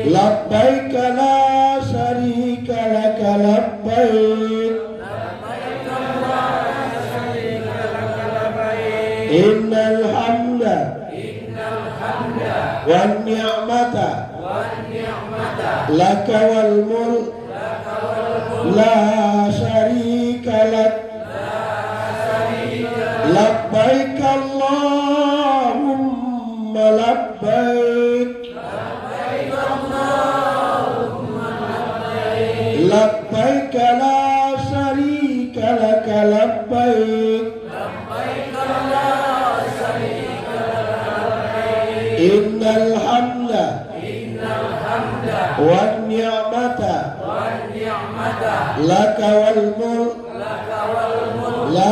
Labbaik la syarika lak labbaik innal hamda wan ni'mata laka wal mulk la syarika lak labbaik Allahumma labbaik labbaik la syarika lak labbaik innal hamda wan ni'mata laka wal mulk la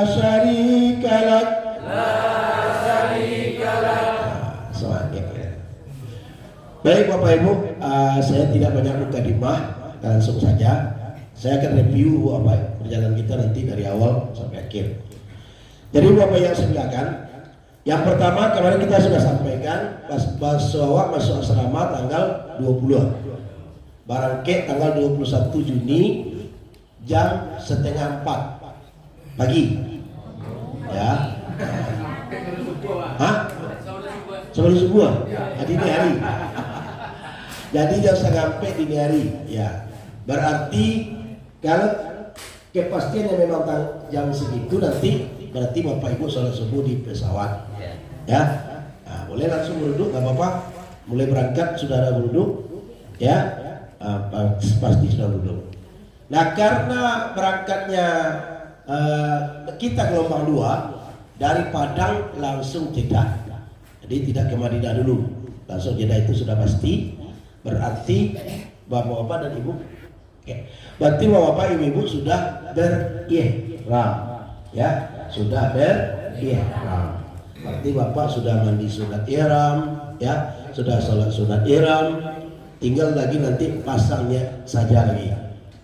syarika lak. Baik Bapak Ibu, saya tidak banyak mukadimah, langsung saja saya akan review apa perjalanan kita nanti dari awal sampai akhir. Jadi Bapak yang silakan. Yang pertama kemarin kita sudah sampaikan bahwa masuk asrama tanggal 20, Barangke tanggal 21 Juni jam 3:30 pagi. Ya. Hah? Sebelum subuh? Dini hari. Jadi jam 3:30 dini hari. Ya. Berarti kalau kepastiannya memang jam segitu nanti berarti Bapak Ibu sholat subuh di pesawat. Ya. Nah, boleh langsung duduk, nggak apa-apa. Mulai berangkat sudah ada duduk. Ya. Pasti sudah duduk. Nah, karena berangkatnya kita gelombang 2 dari Padang langsung Jeddah. Jadi tidak ke Madinah dulu. Langsung Jeddah itu sudah pasti. Berarti Bapak-bapak dan Ibu, berarti Bapak-bapak Ibu sudah berihram, ya, sudah berihram. Berarti Bapak sudah mandi sunat ihram, ya, sudah sholat sunat ihram. Tinggal lagi nanti pasangnya saja lagi,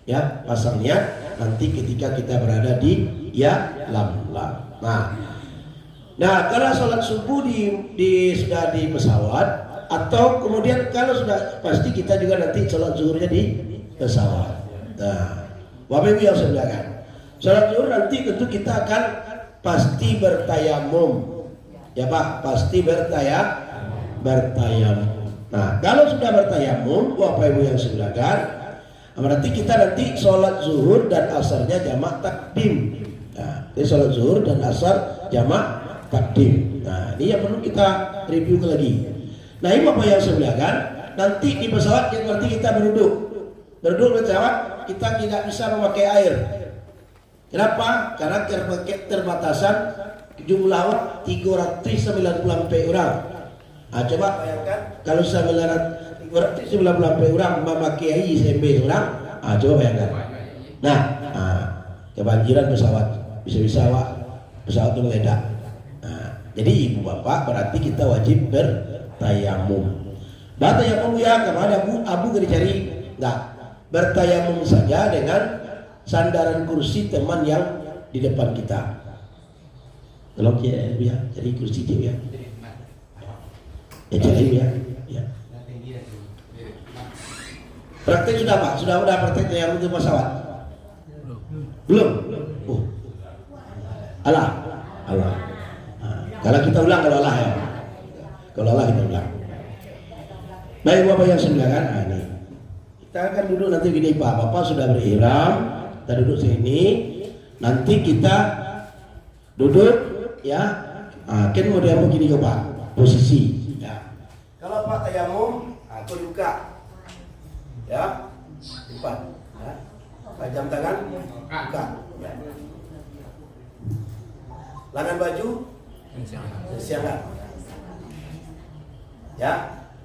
ya, pasangnya nanti ketika kita berada di Yalamlam. Nah, kalau sholat subuh sudah di pesawat, atau kemudian kalau sudah pasti kita juga nanti sholat zuhurnya di pesawat. Nah, Bapak Ibu yang saya muliakan, sholat zuhur nanti tentu kita akan pasti bertayamum, ya Pak, pasti bertayamum. Nah, kalau sudah bertayamum, Bapak Ibu yang saya muliakan, berarti kita nanti sholat zuhur dan asarnya jamak takdim. Nah, ini sholat zuhur dan asar jamak takdim. Nah, ini yang perlu kita review lagi. Nah, ini Bapak yang saya muliakan, nanti di pesawat berarti kita berduduk di pesawat, kita tidak bisa memakai air. Kenapa? Karena terbatasan jumlah 390 orang. Nah, coba bayangkan kalau 390 orang memakai ISMB orang, coba bayangkan. Nah, kebanjiran pesawat, bisa-bisa pesawat itu meledak. Nah, jadi Ibu Bapak berarti kita wajib bertayamum. Bertayamum ya, kemana Abu gak dicari? Enggak. Bertayamum saja dengan sandaran kursi teman yang di depan kita. Tolong ya, cari kursi dia ya. Ya cari ya. Praktek sudah Pak? Sudah praktek tayamum di pesawat? Belum? Allah. Kalau kita ulang, kalau Allah ya. Kalau Allah kita ulang. Baik Bapak yang silakan. Ini kita akan duduk nanti gini Pak. Bapak sudah berihram, kita duduk sini. Nanti kita duduk ya. Kan mau dia begini Pak, posisi. Ya. Kalau Pak tayamum, aku buka. Ya, lipat. Ya. Pajam tangan, buka. Ya. Lengan baju, siangkan. Ya,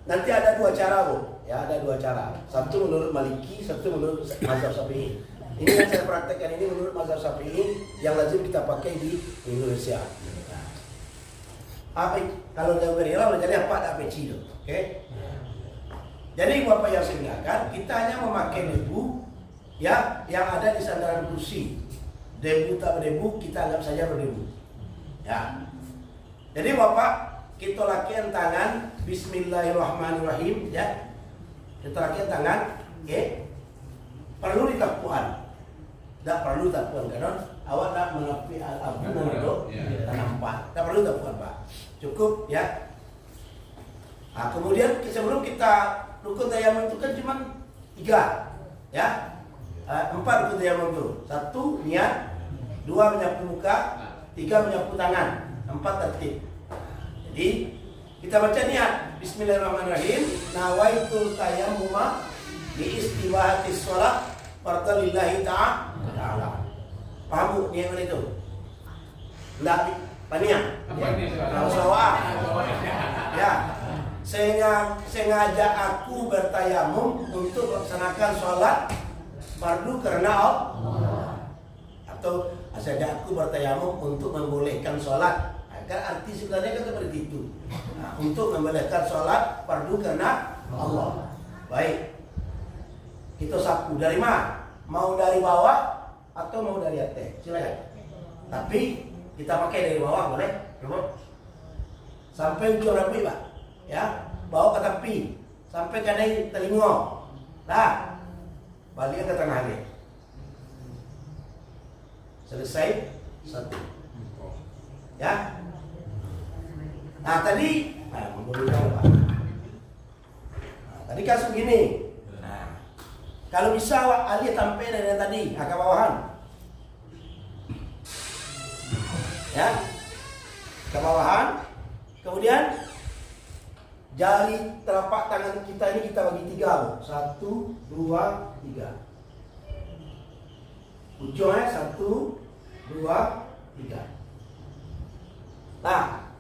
nanti ada 2 cara Bu. Ya, ada 2 cara. Satu menurut Maliki, satu menurut mazhab Syafi'i. Ini yang saya praktekkan ini menurut mazhab Syafi'i yang lazim kita pakai di Indonesia. Apa kalau dia berihram jadi apa ada peci itu, oke? Jadi Bapak yang saya muliakan, kita hanya memakai debu ya yang ada di sandaran kursi. Debu tak berdebu kita anggap saja berdebu. Ya. Jadi Bapak kita lakian tangan Bismillahirrahmanirrahim ya. Kita lakian tangan, oke. Perlu ditapuan. Tak perlu tapuan karena awak tak mengapi al-abdu itu nampak. Tak perlu tapuan Pak. Cukup ya. Nah, kemudian sebelum kita rukun tayamum itu kan cuma 3 ya. 4 rukun tayamum itu. 1 niat, 2 menyapu muka, 3 menyapu tangan, 4 tertib. Jadi kita baca niat Bismillahirrahmanirrahim. Nawaitul tayammuma bi istiwahatis shalah fardalillahi ta'ala. Paham Bu niat mana itu? Enggak paniat. Ya. Sengaja aku bertayamum untuk melaksanakan sholat fardu karena Allah. Atau sengaja aku bertayamum untuk membolehkan sholat. Kan arti sebenarnya kan seperti itu. Nah, untuk membolehkan sholat fardu karena Allah. Baik. Kita sapu dari mana? Mau dari bawah atau mau dari atas? Silakan. Tapi kita pakai dari bawah boleh? Sampai ujung rambut Pak. Ya, bawa ke tepi sampai ke telinga. Dah. Balik ke tengah lagi. Selesai 1. Ya. Nah, tadi tadi kasus gini. Nah, kalau bisa Ali sampai dari tadi ke bawahan. Ya. Ke bawahan. Kemudian jari telapak tangan kita ini kita bagi 3. 1, 2, 3. Ujungnya 1, 2, 3. Nah,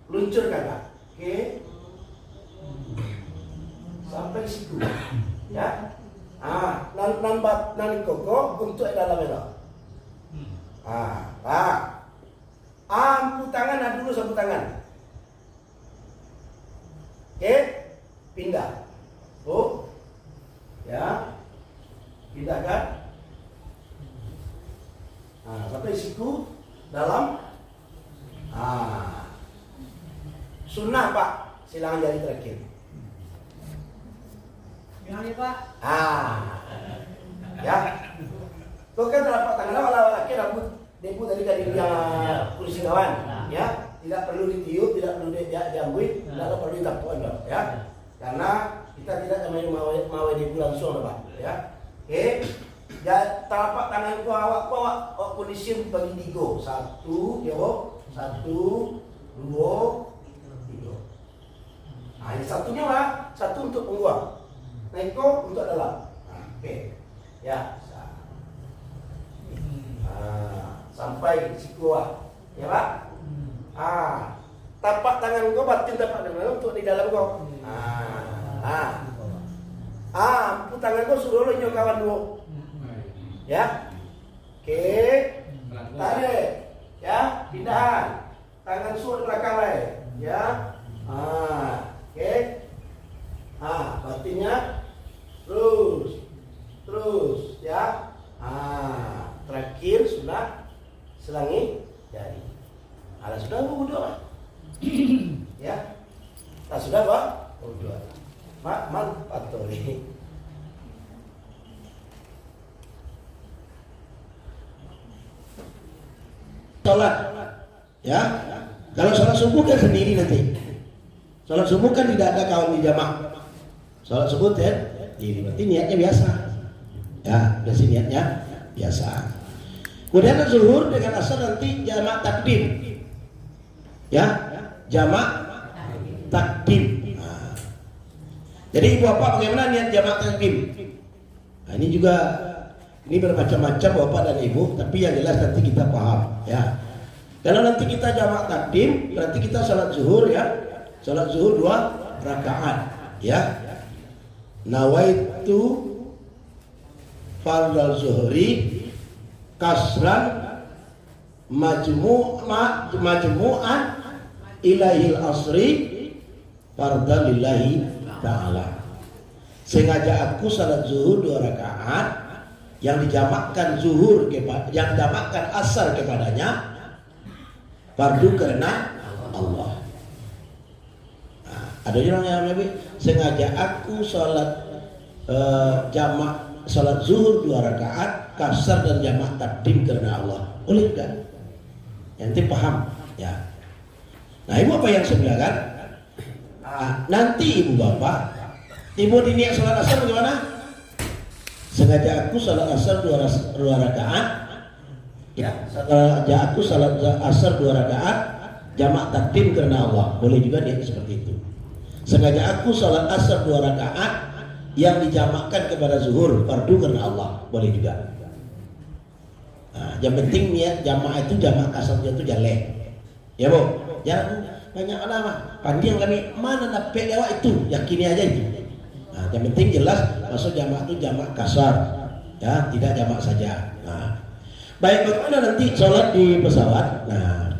luncurkan Pak. Oke. Sampai di situ. Ya. Nan koko untuk dalam itu. Ampu tangan dulu sapu tangan. Oke, pindah. Oh, ya, pindahkan. Nah, sampai siku dalam. Sunnah Pak, silangan jari terakhir. Gimana Pak? Ya. Kau kan telapak tangan awal rambut debu tadi yang kursi kawan, ya. Tidak perlu ditiup, tidak perlu diambui, tidak perlu ditapuan, ya. Karena kita tidak mau debu langsung, Pak, ya. Oke. Ya, telapak tangan awak kondisi bagi 3. 1, jawab. 1, 2, 3. Nah, ini satunya lah, 1 untuk penguang. Neko untuk dalam. Oke. Ya. Sampai siku ya Pak. Tapak tangan kau batin tapak tangan untuk di dalam kau. Tangan kau suruh lo nyok kawan dulu. Ya. Oke. Tarik. Ya, pindahan. Tangan suruh belakang lagi. Ya. Oke. Batinnya terus ya. Terakhir sudah selangi jari. Sudah wudhu Pak. Ya. Sudah Pak. Wudhu. Mantap tuh ini. Sholat. Ya. Kalau sholat subuh kan sendiri nanti. Sholat subuh kan tidak ada kawan di jamaah. Sholat subuh kan ini berarti niatnya biasa. Ya, berarti niatnya biasa. Kemudian zuhur dengan asar nanti jamak takdim. Ya, jamak takdim. Jadi ibu bapak bagaimana niat jamak takdim? Ini juga bermacam-macam bapak dan ibu, tapi yang jelas nanti kita paham. Ya, kalau nanti kita jamak takdim, berarti kita salat zuhur ya, salat zuhur 2 rakaat. Ya, nawaitu fardal zuhri kasran majmu'an ilahil asri fardalillahi ta'ala. Sengaja aku salat zuhur 2 rakaat yang dijamakkan zuhur yang dijamakkan asar kepadanya fardu karena Allah. Ada orang yang lebih sengaja aku sholat jamak sholat zuhur 2 rakaat kasar dan jamak takdim karena Allah, boleh enggak? Nanti paham ya. Nah ibu apa yang saya bilang kan? Nanti ibu bapak, ibu diniat sholat asar bagaimana? Sengaja aku sholat asar 2 rakaat, ya. Sengaja aku sholat asar 2 rakaat, jamak takdim karena Allah, boleh juga dia seperti itu. Sengaja aku sholat asar 2 rakaat yang dijamakkan kepada zuhur fardu karena Allah, boleh juga. Nah, yang penting niat jamaah itu jamak kasarnya itu jaleh, ya bu. Jangan banyak nama pandian kami mana dapat lewat itu, yakini aja itu. Nah, yang penting jelas masuk jamak itu jamak kasar, ya tidak jamak saja. Nah, baik bagaimana nanti sholat di pesawat? Nah,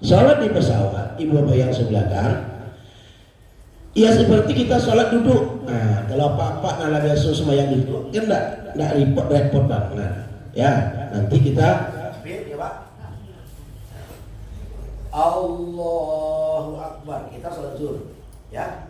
sholat di pesawat, ibu bapak yang sebelahkan, ya seperti kita sholat duduk. Nah, kalau apa-apa nala biasa sembahyang duduk, kan enggak repot banget. Nah, ya nanti kita ya Pak. Allahu Akbar, kita sholat zuhur, ya.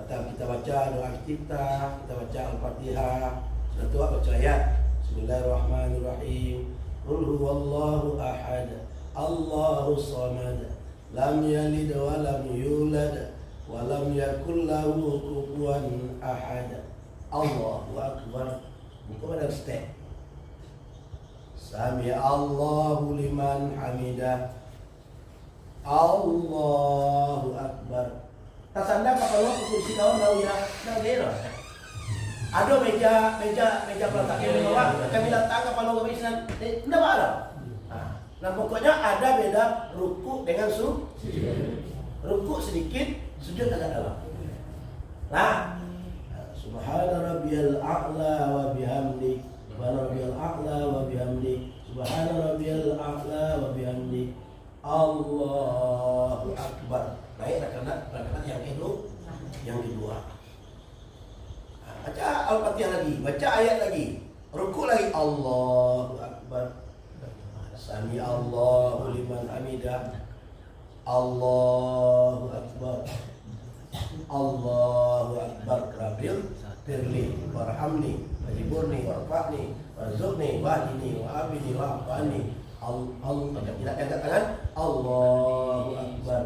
Kita baca doa kita baca Al-Fatihah, sudah tua baca ayat Bismillahirrahmanirrahim. Qul huwallahu ahad, Allahus samad, lam yalid wa lam yulad wa lam yakul lahu kufuwan ahad. Allahu Akbar. Ini kepada step. Sami Allahu liman hamidah. Allahu Akbar. Tasanda kalau kursi kawan tahu ya, dah dero. Ada meja peletak di bawah. Kami datang kalau kami senang, tidak ada. Nah pokoknya ada beda ruku dengan ruku sedikit, sujud agak dalam. Nah, Subhana rabbiyal a'la wa bihamdi, Subhana rabbiyal a'la wa bihamdi, Subhana rabbiyal a'la wa bihamdi, Allahu Akbar. Baik, rakaat yang kedua. Baca Al-Fatihah lagi, baca ayat lagi, ruku lagi, Allahu Akbar. Sami Allahu liman hamidah. Allahu Akbar. Allahu Akbar. Rabbil firli warhamni wajiburni warfa'ni warzuqni wahdini wa'afini wa'afani. Allah tidak angkat tangan. Allahu Akbar.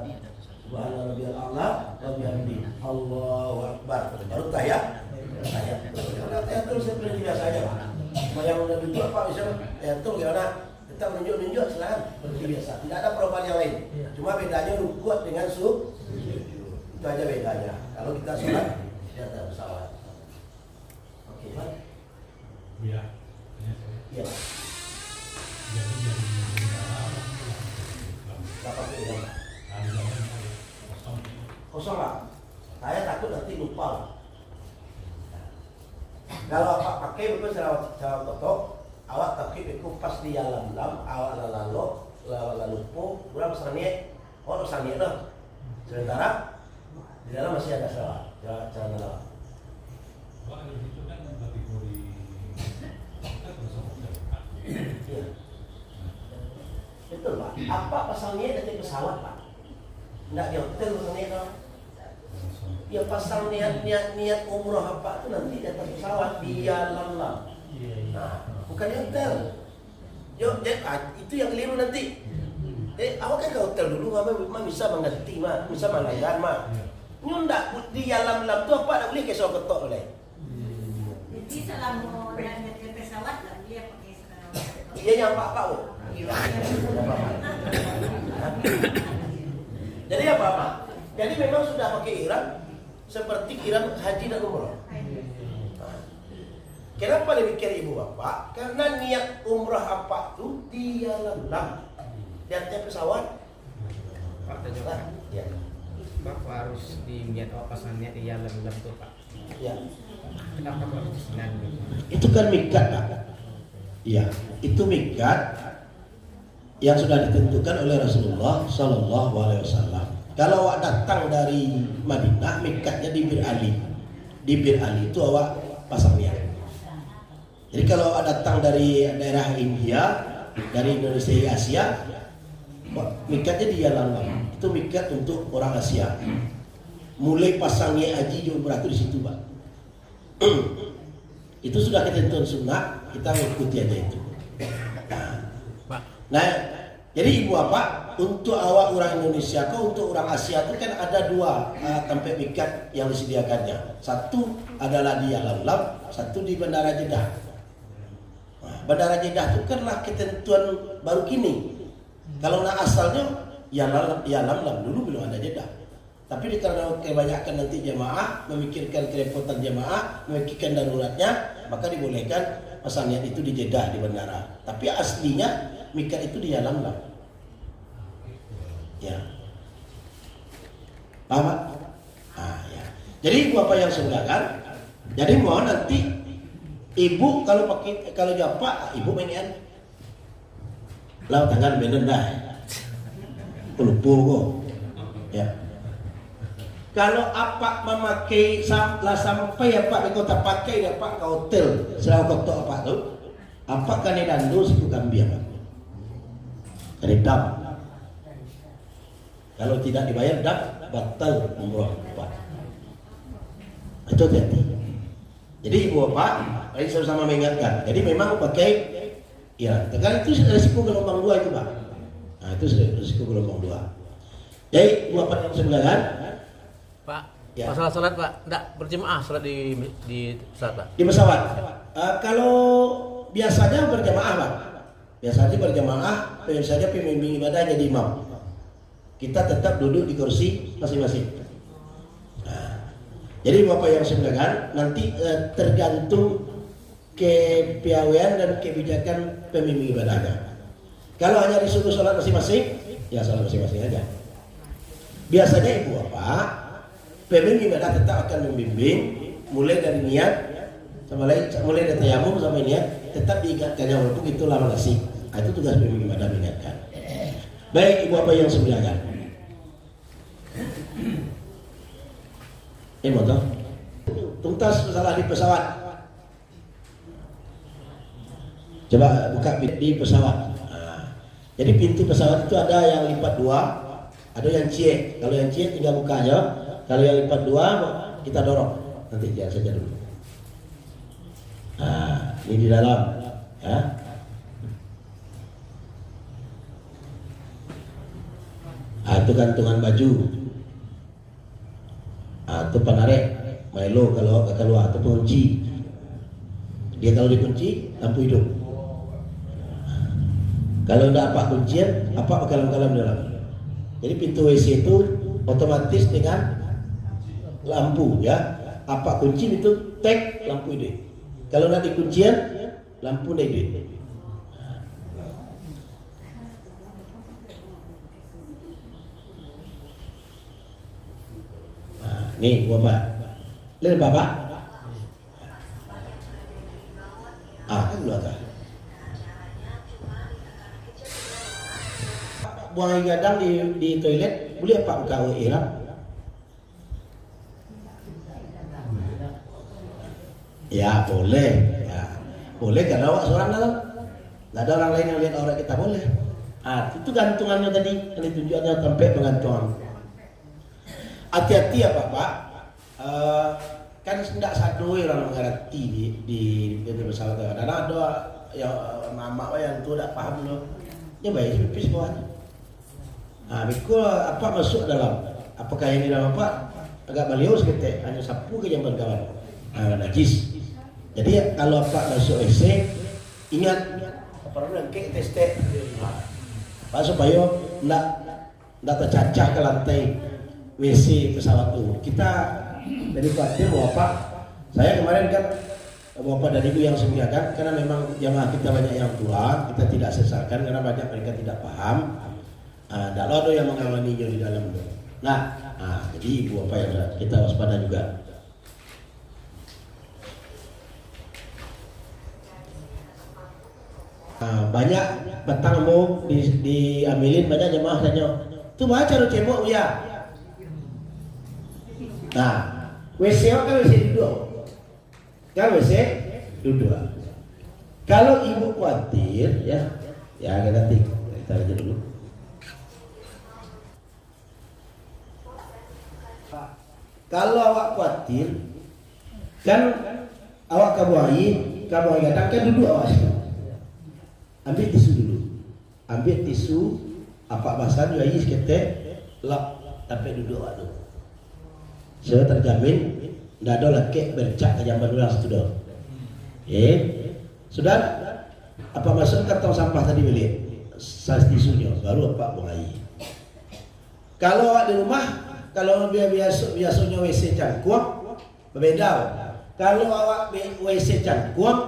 Subhana rabbiyal a'la wa bihamdi. Allahu Akbar. Baru tahiyat. Tahiyat terus seperti biasa aja. Yang udah duduk Pak misalnya tahiyat terus gimana? Kita menunjuk silakan seperti biasa. Tidak ada perubahan yang lain. Cuma bedanya rukuk dengan sujud. Itu aja bedanya. Kalau kita sholat di atas pesawat. Oke, Pak. Iya. Iya. Berapa kilo? Kosong Pak. Saya takut nanti lupa Pak. Kalau Pak pakai itu cara totok, awak takut itu pas di dalam awak lalu po, kurang sangat, sangat dah. Sementara di dalam masih ada cara dalam. Pak itu kan kategori iya. Betul Pak. Apa pasalnya dari pesawat Pak? Tidak di hotel pasalnya kan? Ya pasal niat umroh apa itu nanti di atas pesawat di dalam. Nah, bukan di hotel. Itu yang keliru nanti. Awak kan ke hotel dulu, mah bisa mengerti mah, bisa melanggar mah. Nyunda di dalam tu apa tak boleh kesok ketok boleh. Jadi selama naik ke pesawat tak boleh pakai sekarang. Iya yang Pak. Jadi apa Pak? Jadi memang sudah pakai ihram seperti ihram haji dan umrah. Kenapa demikian ibu bapak? Karena niat umrah apa itu di dalam di atas pesawat. Pak tanya ya. Bapak harus diniat pasannya di dalam tuh Pak. Ya. Kenapa Pak harus senang? Itu kan mikat Pak. Iya, itu mikat yang sudah ditentukan oleh Rasulullah Sallallahu Alaihi Wasallam. Kalau awak datang dari Madinah, mikatnya di Bir Ali. Di Bir Ali itu awak pasang niat. Jadi kalau awak datang dari daerah India, dari Indonesia Asia, mikatnya di dalam. Itu mikat untuk orang Asia. mulai pasangnya haji juga beratur di situ Pak. Itu sudah ketentuan sunnah, kita mengikuti aja itu. Nah, jadi ibu bapak, untuk awak orang Indonesia atau untuk orang Asia itu kan ada dua tempat mikat yang disediakannya. Satu adalah di Yalamlam, satu di Bandara Jeddah. Nah, Bandara Jeddah itu kanlah ketentuan baru kini. Kalau asalnya Yalamlam dulu belum ada Jeddah. Tapi karena kebanyakan nanti jamaah memikirkan kerepotan jamaah, memikirkan daruratnya, maka dibolehkan pasang niat itu di Jeddah di bandara. Tapi aslinya mikat itu di Yalamlam. Ya. Paham? Ya. Jadi ibu apa yang sebelah. Jadi mohon nanti ibu kalau japa ibu mainian. Lau tangan bener dah. Pelupur kok. Ya. Kalau apa memakai sampai apa di kota pakai apa ke hotel selalu kota apa tu apa kan dandu siku kambing apa redam kalau tidak dibayar dak batal umroh apa itu hati. Jadi ibu bapak tadi sama-sama mengingatkan, jadi memang pakai ya tekan itu risiko gelombang 2 itu Pak. Nah itu risiko gelombang 2. Jadi ibu bapak yang sembilan Pak, ya. masalah sholat Pak, enggak berjemaah sholat di pesawat Pak? Di pesawat. Kalau biasanya berjamaah Pak. Biasanya berjamaah, biasanya pembimbing ibadah jadi imam. Kita tetap duduk di kursi masing-masing. Nah, jadi Bapak yang sebelah nanti tergantung kepiawaian dan kebijakan pembimbing ibadahnya. Kalau hanya disuruh sholat masing-masing, ya sholat masing-masing aja. Biasanya ibu bapak pembimbing ibadah tetap akan membimbing mulai dari niat mulai dari tayamum sampai niat tetap diingatkannya walaupun itu lama nasi. Nah, itu tugas pembimbing ibadah mengingatkan. Baik ibu apa yang sebelahkan. Motor. Tuntas masalah di pesawat. Coba buka di pesawat. Nah, jadi pintu pesawat itu ada yang lipat 2, ada yang cie. Kalau yang cie tinggal buka aja. Kalau yang lipat 2 kita dorong, nanti jangan saja dulu. Nah, ini di dalam, ya. Nah, itu gantungan baju. Nah, itu penarik, Milo kalau keluar, itu pengunci. Dia kalau dikunci, lampu hidup. Kalau tidak apa kuncian, apa kalam-kalam dalam. Jadi pintu WC itu otomatis dengan lampu ya, apa kunci itu tek lampu ide. Kalau nak dikuncian lampu ide. Nah, nih bapak, lihat bapak. Kan luar dah. Buang air gadang di toilet boleh apa buka WA lah? Ya boleh, ya boleh karena awak seorang dalam, nggak ada orang lain yang lihat aurat kita boleh. Itu gantungannya tadi yang ditunjukkannya sampai pengantungan. Hati-hati ya Pak. Kan tidak satu orang mengerti di pesawat kadang ada yang mama yang tu tidak paham loh. Ya baik pipis bawahnya. Biko apa masuk dalam? Apakah yang di dalam apa agak baliau seketik hanya sapu ke jamban kawan. Najis. Jadi kalau apa masuk WC ingat apa namanya kek testek. Pak supaya tidak tercacah ke lantai WC pesawat itu. Kita dari khawatir Bapak, saya kemarin kan Bapak dan Ibu yang sediakan karena memang jamaah kita banyak yang tua, kita tidak sesarkan karena banyak mereka tidak paham. Tidak ada yang mengawani di dalam. Jadi Ibu apa yang kita waspada juga. Banyak petang mau diambilin banyak jemaah tanya tu baca lu cebok ya. WC kan WC duduk kan WC duduk. Kalau ibu khawatir ya nanti kita aja dulu. Kalau awak khawatir, kan awak kabuai kadang kan duduk awak situ. Ambil tisu dulu. Ambil tisu apa bahasan ayi seketek lap tapi duduk awak tu. Saya terjamin tidak ada laki bercak ke jamban ulang situ dah. Sudah apa masuk kantong sampah tadi beli size tisunya baru apa buang air. Kalau awak di rumah, kalau biasanya WC cangkuang berbeda. Kalau awak WC cangkuang,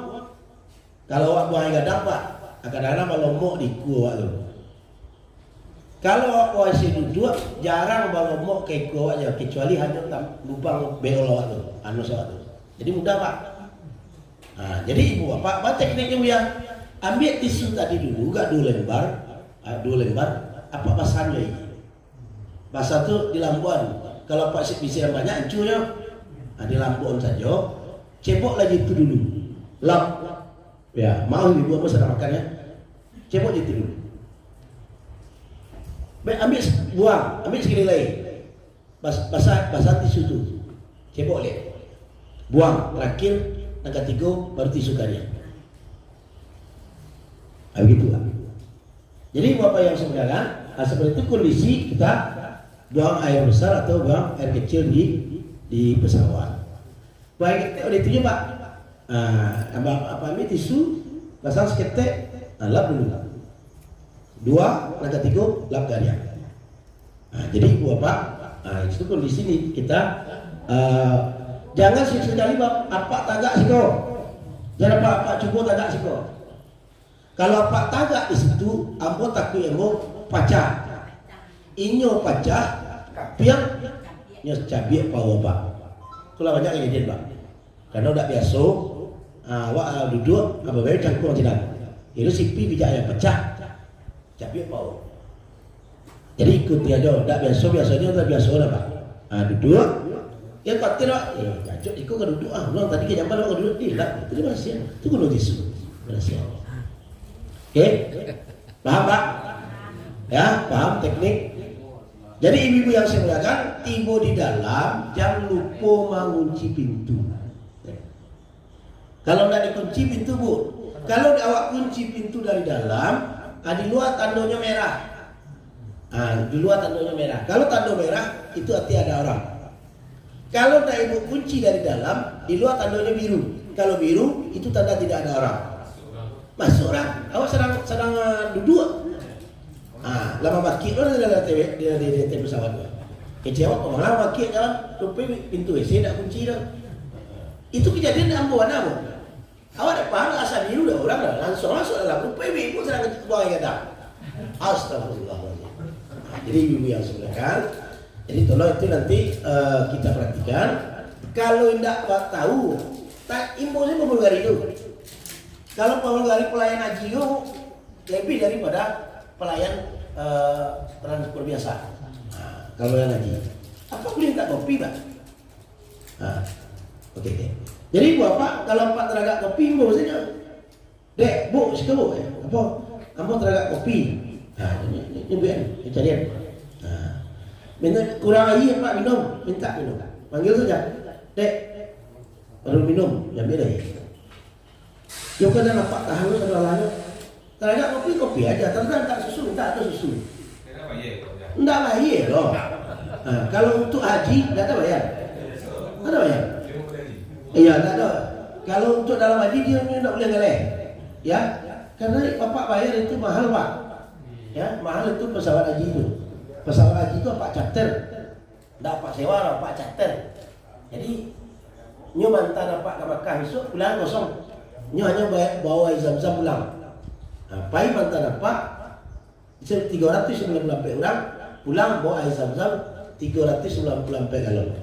kalau awak buang air gadang pak, kadang-kadang melomok di ku awak tu. Kalau awak WC duduk, jarang melomok ke ku awak je, kecuali hanya lubang beol awak tu, anus awak tu. Jadi mudah pak. Nah, jadi ibu apa tekniknya bu ya? Ambil tisu tadi dulu, gak 2 lembar, apa basahannya ini? Basah tu di lampuan. Kalau pak bisa yang banyak, hancurnya. Nah, di lampuan saja. Cebok lagi itu dulu. Lap. Ya, mau ibu apa sedang makan ya? Cebok itu dulu. Ambil sekali lagi. Basah tisu tu. Cebok lihat. Buang. Terakhir, yang ketiga baru tisu kalian. Begitulah. Jadi bapak yang sebenarnya, seperti itu kondisi kita buang air besar atau buang air kecil di pesawat. Baik, udah itu pak. Apa ini tisu, pasang seketek, lap dulu. 2, yang ketiga lap garian. Jadi bapak, itu kondisi ini kita jangan sekali apa tagak siko. Jangan apa cukup tagak siko. Kalau pak tagak di situ, ambo takut ambo pacah. Inyo pacah, piang nyo cabiak pawo pak. Itulah banyak kejadian pak. Karena udah biasa, awak duduk, apa baik cangkung tidak. Itu sipi bijak yang pecah, cabiak pawo. Jadi ikuti aja, udah biasanya udah biasa lah pak. Duduk, ya khawatir pak. Jajok ikut ke duduk ulang tadi ke jamban ke duduk tidak. Itu dia masih, itu kuno tisu, masih. Oke, paham pak? Ya, paham teknik. Jadi ibu-ibu yang saya muliakan, tiba di dalam jangan lupa mengunci pintu. Kalau tidak dikunci pintu bu, kalau awak kunci pintu dari dalam, di luar tandanya merah. Di luar tandanya merah. Kalau tanda merah itu arti ada orang. Kalau tidak ibu kunci dari dalam, di luar tandanya biru. Kalau biru itu tanda tidak ada orang. Masuk orang, awak sedang duduk. Lama bakit orang di pesawat. Jawab orang bakit dalam rupanya pintu WC nak kunci dah. Itu kejadian di ambuan apa? Awak dah paham asal biru dah orang dah langsung masuk dalam rupanya ibu sedang buang air gadang. Astagfirullahaladzim. Jadi ibu yang silakan. Jadi tolong itu nanti kita perhatikan. Kalau tidak tahu, tak imbaunya pemulgari itu. Kalau pemulgari pelayan haji itu lebih daripada pelayan transport biasa. Kalau yang haji, apa boleh tak kopi pak? Oke. Jadi bapak kalau pak teragak kopi, maksudnya, dek bu, suka bu, apa? Kamu teragak kopi. Ini bukan, carian. Minta kurang air pak minum, minta minum. Panggil saja, dek, baru minum, ambil air. Jauh kan nampak tahan lu sebelah-belahnya. Teragak kopi aja, terus tak susu, minta ada susu. Enggak bayar loh. Kalau untuk haji, tidak ada bayar. Ada bayar? Iya, tidak ada. Kalau untuk dalam haji dia tidak boleh ngeleh. Ya, karena bapak bayar itu mahal pak. Ya, mahal itu pesawat haji itu. Pesawat haji itu pak charter. Tidak pak sewa, pak charter. Jadi, nyu mantan pak ke Makkah besok pulang kosong. Nyu hanya bawa air zam-zam pulang. Pai mantan pak 390 orang pulang bawa air zam-zam 390 galon.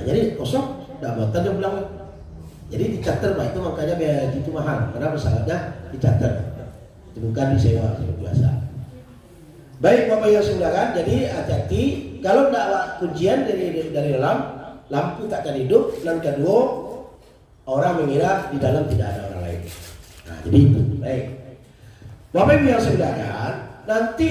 Jadi kosong, tidak mantan dia pulang. Jadi di charter pak itu makanya biaya haji itu mahal karena pesawatnya di charter. Itu bukan disewa seperti biasa. Baik bapak yang silakan. Jadi hati-hati kalau tidak kuncian dari dalam lampu tak akan hidup. Dan kedua orang mengira di dalam tidak ada orang lain. Jadi itu baik. Bapak Ibu yang silakan. Nanti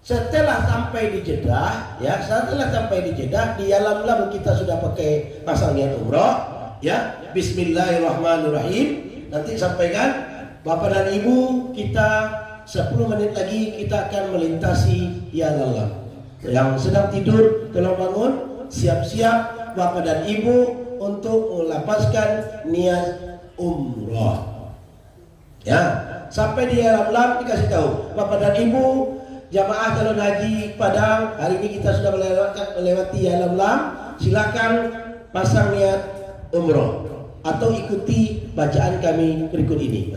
Setelah sampai di Jeddah, ya, setelah sampai di Jeddah, di Yalamlam kita sudah pakai pasang niat umroh, ya. Bismillahirrahmanirrahim. Nanti sampaikan, Bapak dan Ibu, kita 10 menit lagi kita akan melintasi Yalamlam. Yang sedang tidur, tolong bangun, siap-siap Bapak dan Ibu untuk melapaskan niat umroh. Ya, sampai di Yalamlam dikasih tahu, Bapak dan Ibu jamaah calon haji Padang, hari ini kita sudah melewati Yalamlam, silakan pasang niat umroh atau ikuti bacaan kami berikut ini.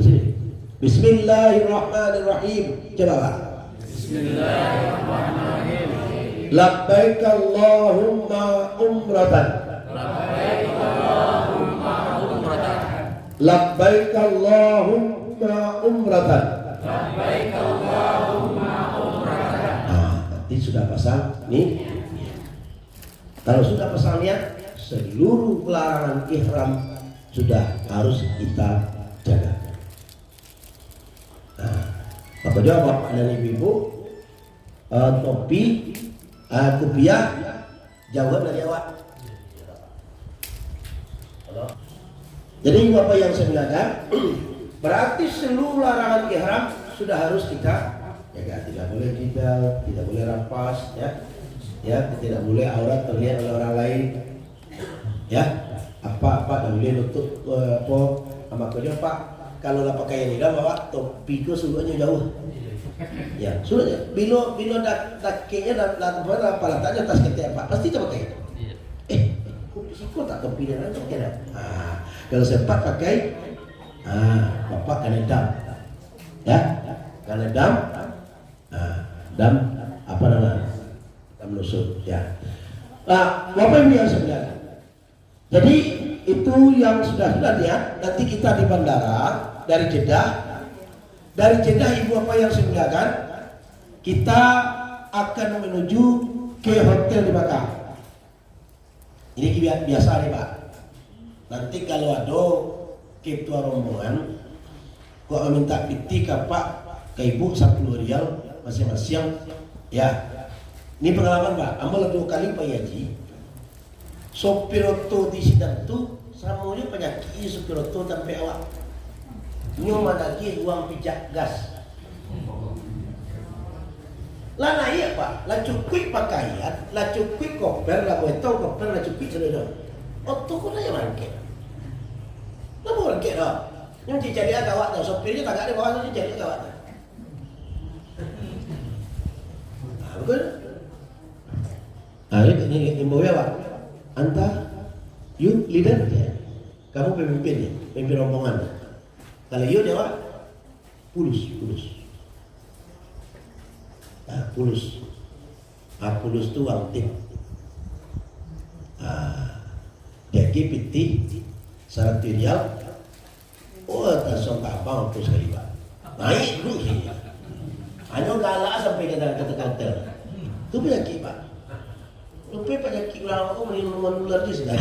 Bismillahirrahmanirrahim. Coba Pak. Bismillahirrahmanirrahim. Labbaik Allahumma umratan. Labbaik Allahumma umratan. Labbaik Allahumma umratan. Labbaik Allahumma umratan. Nanti sudah pasang nih. Kalau sudah pasang niat, seluruh larangan ihram sudah harus kita jaga. Apa jawab dan ibu-ibu? Topi, kopiah, jawab dari awak. Jadi Bapak yang saya bilang, berarti seluruh larangan ihram sudah harus kita jaga. Tidak boleh jidal, tidak boleh rampas, ya, tidak boleh aurat terlihat oleh orang lain, ya. Apa tidak boleh nutup makanya Pak. Kalau lah pakai yang ini bawa topi ke suluhnya jauh, ya. Suluhnya bilo dakinya dan apa letaknya tas ketek Pak pasti kita pakai. Kok tak topi dia nanti kena. Kalau sempat pakai, Bapak kena dam, ya, kena dam, dam apa namanya, dam nusuk, ya. Bapak Ibu yang sebenarnya. Jadi itu yang sudah lihat. Nanti kita di bandara dari Jeddah. Dari Jeddah Ibu Bapak yang sebenarnya, kita akan menuju ke hotel di Makkah. Ini biasa nih Pak. Nanti kalau ada ketua rombongan kok minta piti ke Pak ke Ibu 10 rial masing-masing, ya. Ini pengalaman Pak. Amal 2 kali Pak Haji. Sopir oto di sidang tu semuanya penyakit sopir oto sampai awak. Nyuma lagi uang pijak gas. Lah naik Pak, lah cukup pakaian, lah cukup koper, lah botol koper, lah cukup celana. Oto kok nanya mangke. Lah mau mangke dah. Yang jadi agak dah sopirnya tak ada bawah jadi agak dah. Betul? Ini imbawe Pak. Anta, you leader ya. Kamu pemimpin ya, pemimpin rombongan. Kalau you jawab, pulus. Pulus. Pulus itu uang tip. Jadi piti 100 rial. Oh, tersong abang terus sekali Pak. Naik dulu sini. Hanya galak sampai ke kantor. Itu penyakit Pak. Lupa penyakit ulang aku menular di sini.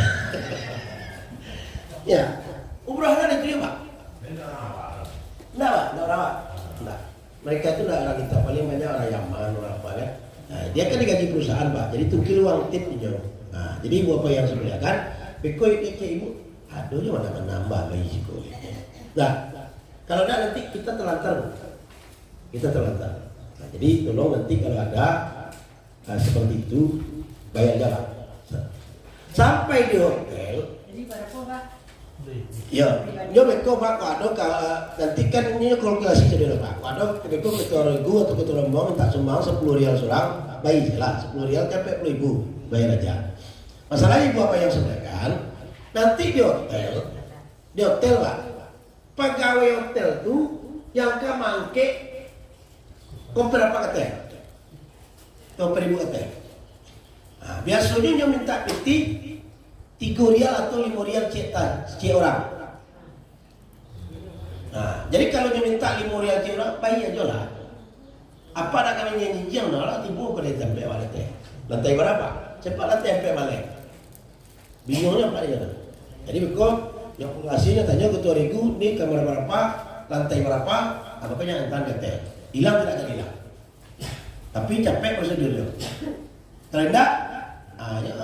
Ya, umrah kan itu ya Pak. Enggak rawat. Enggak. Mereka itu orang kita paling banyak orang Yaman, orang apa kan. Nah, dia kan digaji perusahaan Pak. Jadi tukil uang tip jauh. Nah, jadi Ibu apa yang sebenarnya kan? Beko itu Ibu. Aduh, dia mana menambah bayi siko. Nah, kalau enggak nanti kita terlantar. Nah, jadi tolong nanti kalau ada seperti itu bayar jalan. Sampai di hotel. Jadi berapa Pak? Ya, dia beko Pak kado nanti kan ini kalkulasi saudara Pak. Kado beko ketua regu atau ketua rombongan tak sumbang 10 rial surang, bayar lah 10 rial sampai 10.000 bayar aja. Masalahnya Ibu apa yang sampaikan? Nanti di hotel Pak. Pegawai hotel tuh yang ke mangke kau berapa kata? Kau beribu kata? Nah, biasanya dia minta piti 3 rial atau 5 rial cek orang. Nah, jadi kalau dia minta 5 rial cek orang, bayar aja lah. Apa nak kami nyinjil lah, tibu ke tempe balik teh. Lantai berapa? Cepat tempe balik. Bingungnya apa dia? Jadi betul yang pengasihnya tanya ketua regu, ini kamar berapa, lantai berapa, apa yang entar kata. Hilang tidak akan hilang. Tapi capek prosedurnya. Terendah, ya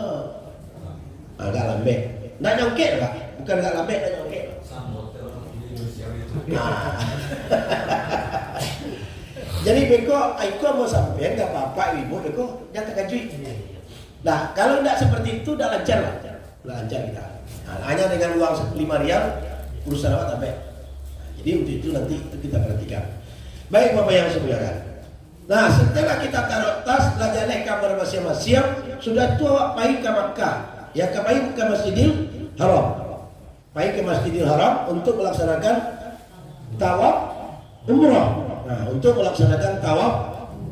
agak lembek. Nggak nyongkek Pak, bukan nggak lembek, nggak nyongkek. Nah. Jadi beko, aku mau sampai nggak apa-apa ibu beko, jangan terkejut. Nah kalau nggak seperti itu, udah lancar Pak, udah lancar kita. Nah, hanya dengan uang 5 rial urusan apa sampai. Jadi untuk itu nanti kita perhatikan. Baik Bapak yang semuanya. Nah setelah kita taruh tas, lajane kamar masing-masing, sudah tua pai ke Makkah. Ya pai ke Masjidil Haram. Pai ke Masjidil Haram untuk melaksanakan tawaf umrah. Nah untuk melaksanakan tawaf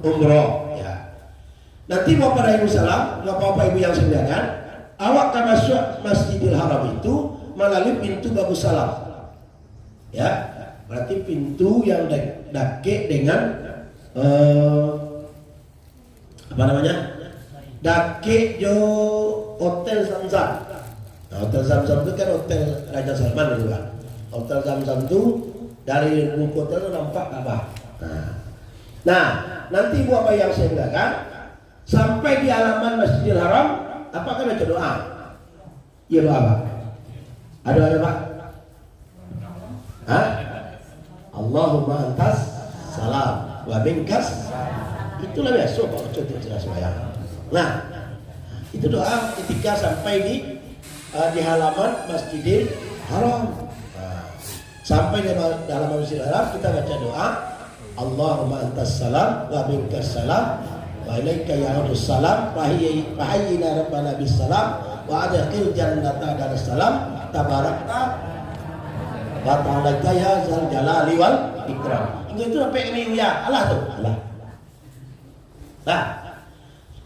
umrah. Ya. Nanti Bapak Ibu salam, Bapak Ibu yang semuanya, awak akan masuk Masjidil Haram itu melalui pintu Babus Salam. Ya, berarti pintu yang dake dengan apa namanya? Dake jo Hotel Zamzam. Nah, Hotel Zamzam itu kan hotel Raja Salman itu kan. Hotel Zamzam itu dari rumput hotel itu nampak Ka'bah. Nah, nanti Bapak yang saya bilang sampai di halaman Masjidil Haram, apakah baca doa? Iya doa Pak. Ada Pak? Hah? Allahumma antas salam wa minkas. Itulah biasa Pak contoh jelas sembahyang. Nah, itu doa ketika sampai di halaman Masjidil Haram. Nah, sampai di halaman Masjidil Haram kita baca doa Allahumma antas salam wa minkas salam wa ilaika ya'udus salam wa hayyina rabbana bis salam wa adkhil jannata dar salam tabarakta wa ta'ala ya zal jalali wal ikram. Itu sampai ini ya Allah tuh Allah.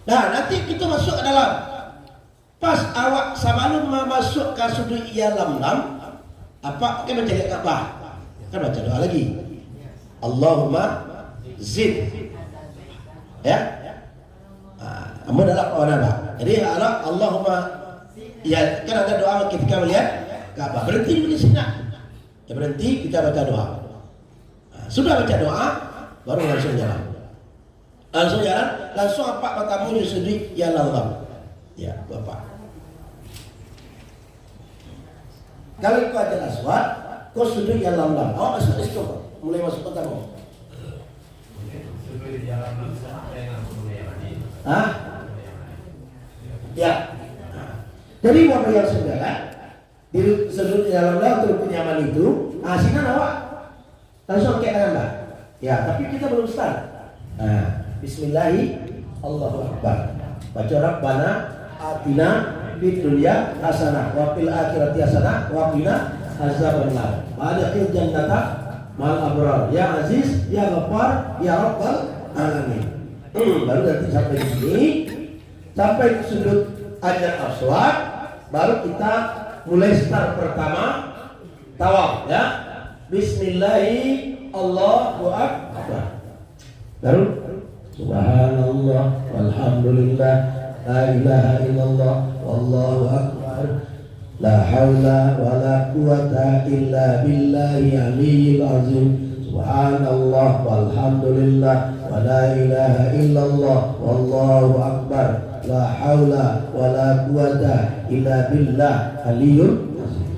Nah nanti kita masuk ke dalam. Pas awak sebelum masuk ke sudut ya lam, apa kan baca Ka'bah? Kan baca doa lagi. Allahumma zid. Ya. Kamu dalam kawan Pak. Jadi Allahumma ya kan ada doa ketika melihat Ka'bah. Berhenti di sini. Ya berhenti kita baca doa. Sudah baca doa baru langsung jalan. Langsung apa matamu di sudut ya lam. Ya, Bapak. Kalau kau ada aswad, kau sudut ya lam. Awak masuk ke situ, mulai masuk ke kamu. Hah? Ya. Jadi Bapak yang saudara, di sudut ya lam untuk penyaman itu, asinan awak langsung ke kanan. Ya, tapi kita belum start. Nah, Bismillahi Allahu Akbar. Baca Rabbana atina fid dunya hasanah wa fil akhirati hasanah wa qina azabannar. Wa adkhil jannata ma'al abrar. Ya Aziz, ya Ghaffar, ya Rabbal alamin. Baru nanti sampai di sini, sampai di sudut Hajar Aswad, baru kita mulai start pertama tawaf ya. Bismillahi Allahu Akbar. Baru Subhanallah walhamdulillah la ilaha illallah wallahu akbar la haula wala quwata illa billahi aliyyil azim subhanallah walhamdulillah wa la ilaha illallah wallahu akbar la haula wala quwata illa billah aliyyul azim.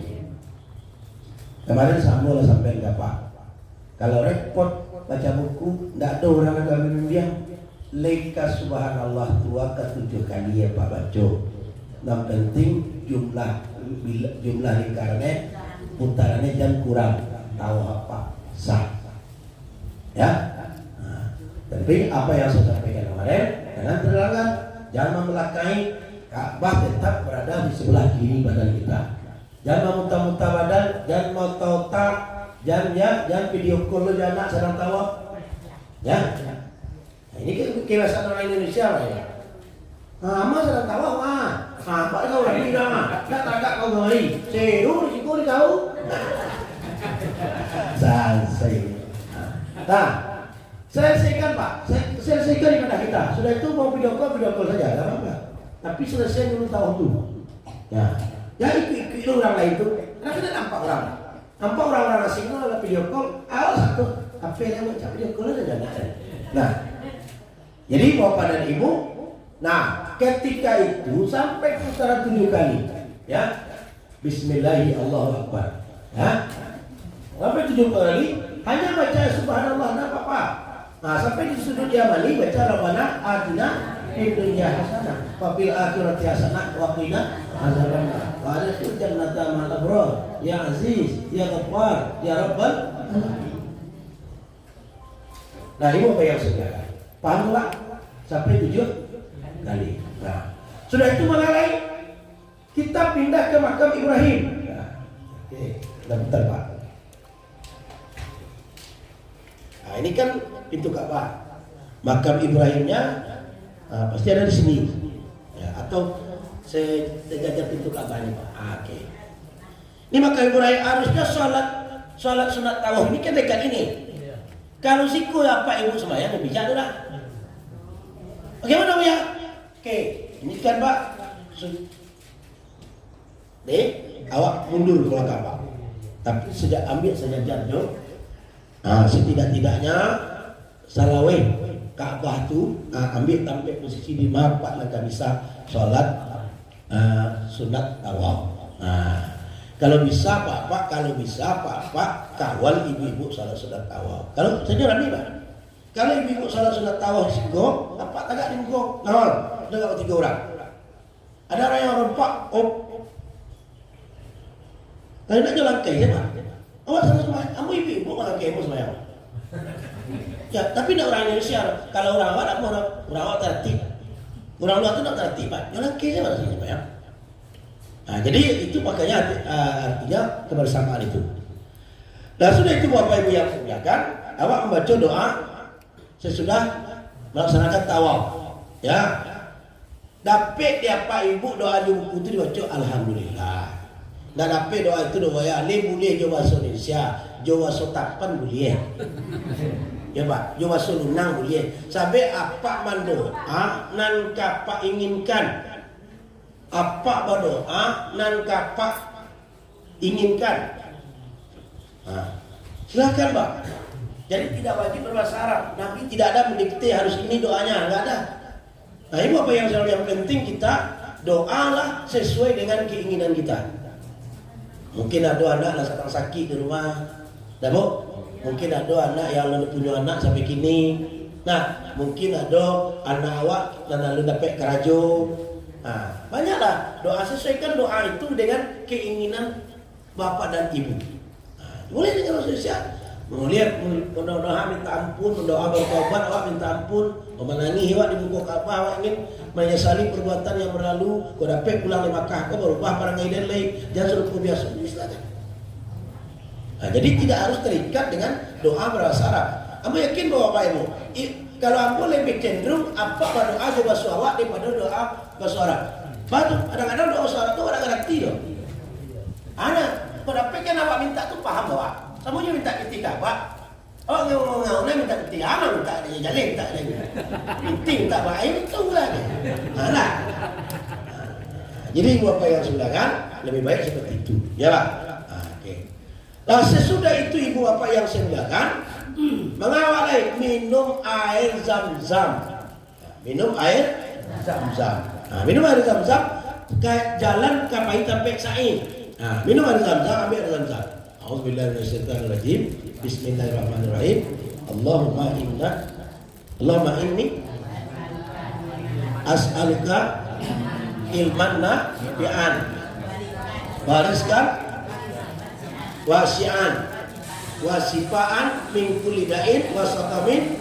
Kemarin sambil sampai enggak Pak. Kalau repot baca buku, tidak ada orang yang kami dia leka subhanallah tua ke 7 kali ya Pak baca. Yang penting jumlah lingkarannya putarannya jangan kurang, tahu apa sah ya. Nah, tapi apa yang saya sampaikan kemarin jangan terlanggar, jangan membelakangi Ka'bah, tetap berada di sebelah kiri badan kita. Jangan memutar-mutar badan, jangan mau otak. Jangan video call lo jangan sedang tawaf. Ya. Nah, ini kebiasaan orang Indonesia lah ya. Mas sedang tawaf apa kau lagi dah? Tak tagak kau kembali. Seru risiko di kau. Selesai. Nah, selesaikan Pak. Selesaikan ibadah kita. Sudah itu mau video call saja, enggak apa-apa. Tapi selesai dulu tawaf dulu. Ya. Ya ikut orang lain itu. Karena kita nampak orang. Nampak orang-orang asing itu ada video call, awal satu HP yang mau video call ada. Nah, Jadi bapak dan ibu, nah ketika itu sampai putaran 7 kali, ya, Bismillahirrahmanirrahim, ya, sampai 7 kali, hanya baca Subhanallah, tidak apa-apa. Nah sampai di sudut Yamani baca Rabbana Atina fid dunya hasanah wa fil akhirati hasanah wa qina adzabannar wa adkhil jannata ma'al abrar ya aziz ya ghaffar ya rabbal alamin. Nah ini apa yang saudara paham lah sampai 7 kali. Nah sudah itu mengalai kita pindah ke makam Ibrahim. Nah, oke, bentar Pak. Nah ini kan pintu Ka'bah. Makam Ibrahimnya pasti ada di sini. Ya, atau saya jajar pintu Ka'bah ini Pak. Oke. Ini makam Ibrahim harusnya sholat sunat tawaf ini kan dekat ini. Kalau siku apa ibu sembahyang bisa tuh lah. Bagaimana ya? Oke, ini kan Pak. Awak mundur ke belakang Pak. Tapi sejak ambil sejajar jauh. Nah, setidak-tidaknya salaweh Ka'bah tu ambil sampai posisi di mapak lah bisa sholat sunat tawaf. Nah, kalau bisa Pak, kawal ibu-ibu sholat sunat tawaf. Kalau saya rami Pak. Kalau ibu-ibu sholat sunat tawaf sigok, Pak tagak di mugok. Nah, ada 3 orang. Ada orang yang rompak, kalau nak jalan kaya Pak. Awak sama semua, kamu ibu malah kemo semua. Ya, tapi nak orang Indonesia, kalau orang awak nak orang awak tertib. Orang luar tu nak tertib Pak. Jalan kaya mana sini Pak ya. Nah, jadi itu makanya artinya kebersamaan itu. Dan sudah itu Bapak Ibu yang muliakan, awak membaca doa sesudah melaksanakan tawaf. Ya. Dapat dia Pak Ibu doa di buku itu dibaca alhamdulillah. Dan apa doa itu doa ya boleh jo bahasa Indonesia, jo bahasa Tapan boleh. Ya Pak, jo bahasa Lunang boleh. Sampai apa mandoa nan kapa inginkan. Apa berdoa nan kapa inginkan. Nah, silakan Pak. Jadi tidak wajib berbahasa Arab. Nabi tidak ada mendikte harus ini doanya, enggak ada. Nah, ini apa yang penting kita doalah sesuai dengan keinginan kita. Mungkin ada anak yang sedang sakit di rumah, dah Bu. Mungkin ada anak yang punya anak sampai kini. Nah, mungkin ada anak awak dan lalu dapat kerajo. Nah, banyaklah doa, sesuaikan doa itu dengan keinginan bapak dan ibu. Nah, boleh dengan Indonesia. Melihat mendoa minta ampun, mendoa bertobat awak minta ampun, menangis awak di muka Ka'bah awak ingin menyesali perbuatan yang berlalu, kau dapat pulang di Makkah, kau berubah barang dan lain, jangan suruh biasa. Nah, jadi tidak harus terikat dengan doa berbahasa Arab. Kamu yakin bahwa Pak Ibu, kalau aku lebih cenderung apa berdoa bahasa awak daripada doa bahasa Arab. Batu, kadang-kadang doa bahasa Arab itu kadang-kadang tidak. Ada, kau dapat kan awak minta tu paham bahwa kamu minta ketika Pak. Oh ngau-ngau minta ketika ama minta dia jalan minta lagi. Penting tak baik itu lah. Nah. Jadi apa yang sudah kan lebih baik seperti itu. Ya Pak. Oke. Nah, sesudah itu ibu apa yang saya bilang mengawali minum air zam-zam. Minum air zam-zam. Nah, minum air zam-zam kayak jalan kapai sampai sa'i. Nah, minum air zam-zam, ambil air zam-zam. A'udzubillahi minasyaitonirrajim. Bismillahirrahmanirrahim. Allahumma inni as'aluka ilman nafi'an wa rizqan wasi'an wa sifaan min kulli da'in wa saqamin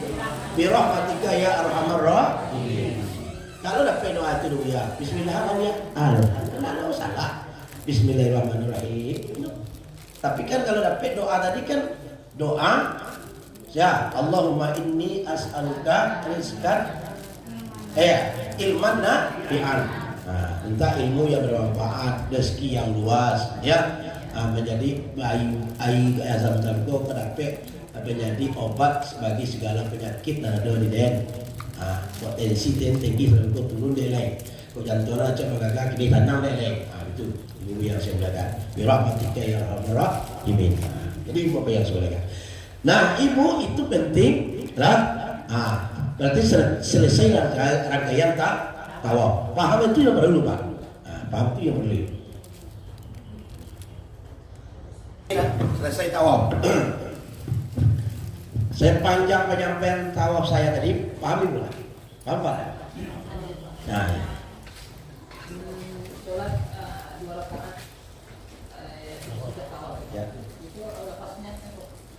bi rahmatika ya arhamar rahimin. Kalau dapat doa itu dulu ya. Bismillahirrahmanirrahim. Tidak salah. Bismillahirrahmanirrahim. Tapi kan kalau dapat doa tadi kan doa ya Allahumma inni as'aluka rizqan ilman nafi'an. Nah, minta ilmu yang bermanfaat, rezeki yang luas ya. Menjadi air zam-zam itu kedapat menjadi obat bagi segala penyakit dan ada di den. Potensi tinggi sebelum kau turun dia lain. Kau jantung aja mengagal di tanam dia lain. Itu ilmu yang saya belajar. Birahmatika ya arhamar rahimin. Jadi ibu apa yang saya belajar. Nah, ibu itu penting lah. Berarti selesai rangkaian tawaf. Paham itu yang perlu Pak. Nah, paham itu yang perlu. Selesai tawaf. Saya panjang penyampaian tawaf saya tadi, paham belum? Paham Pak? Nah, sholat 2 rakaat sudah tawaf. ya. Itu lepasnya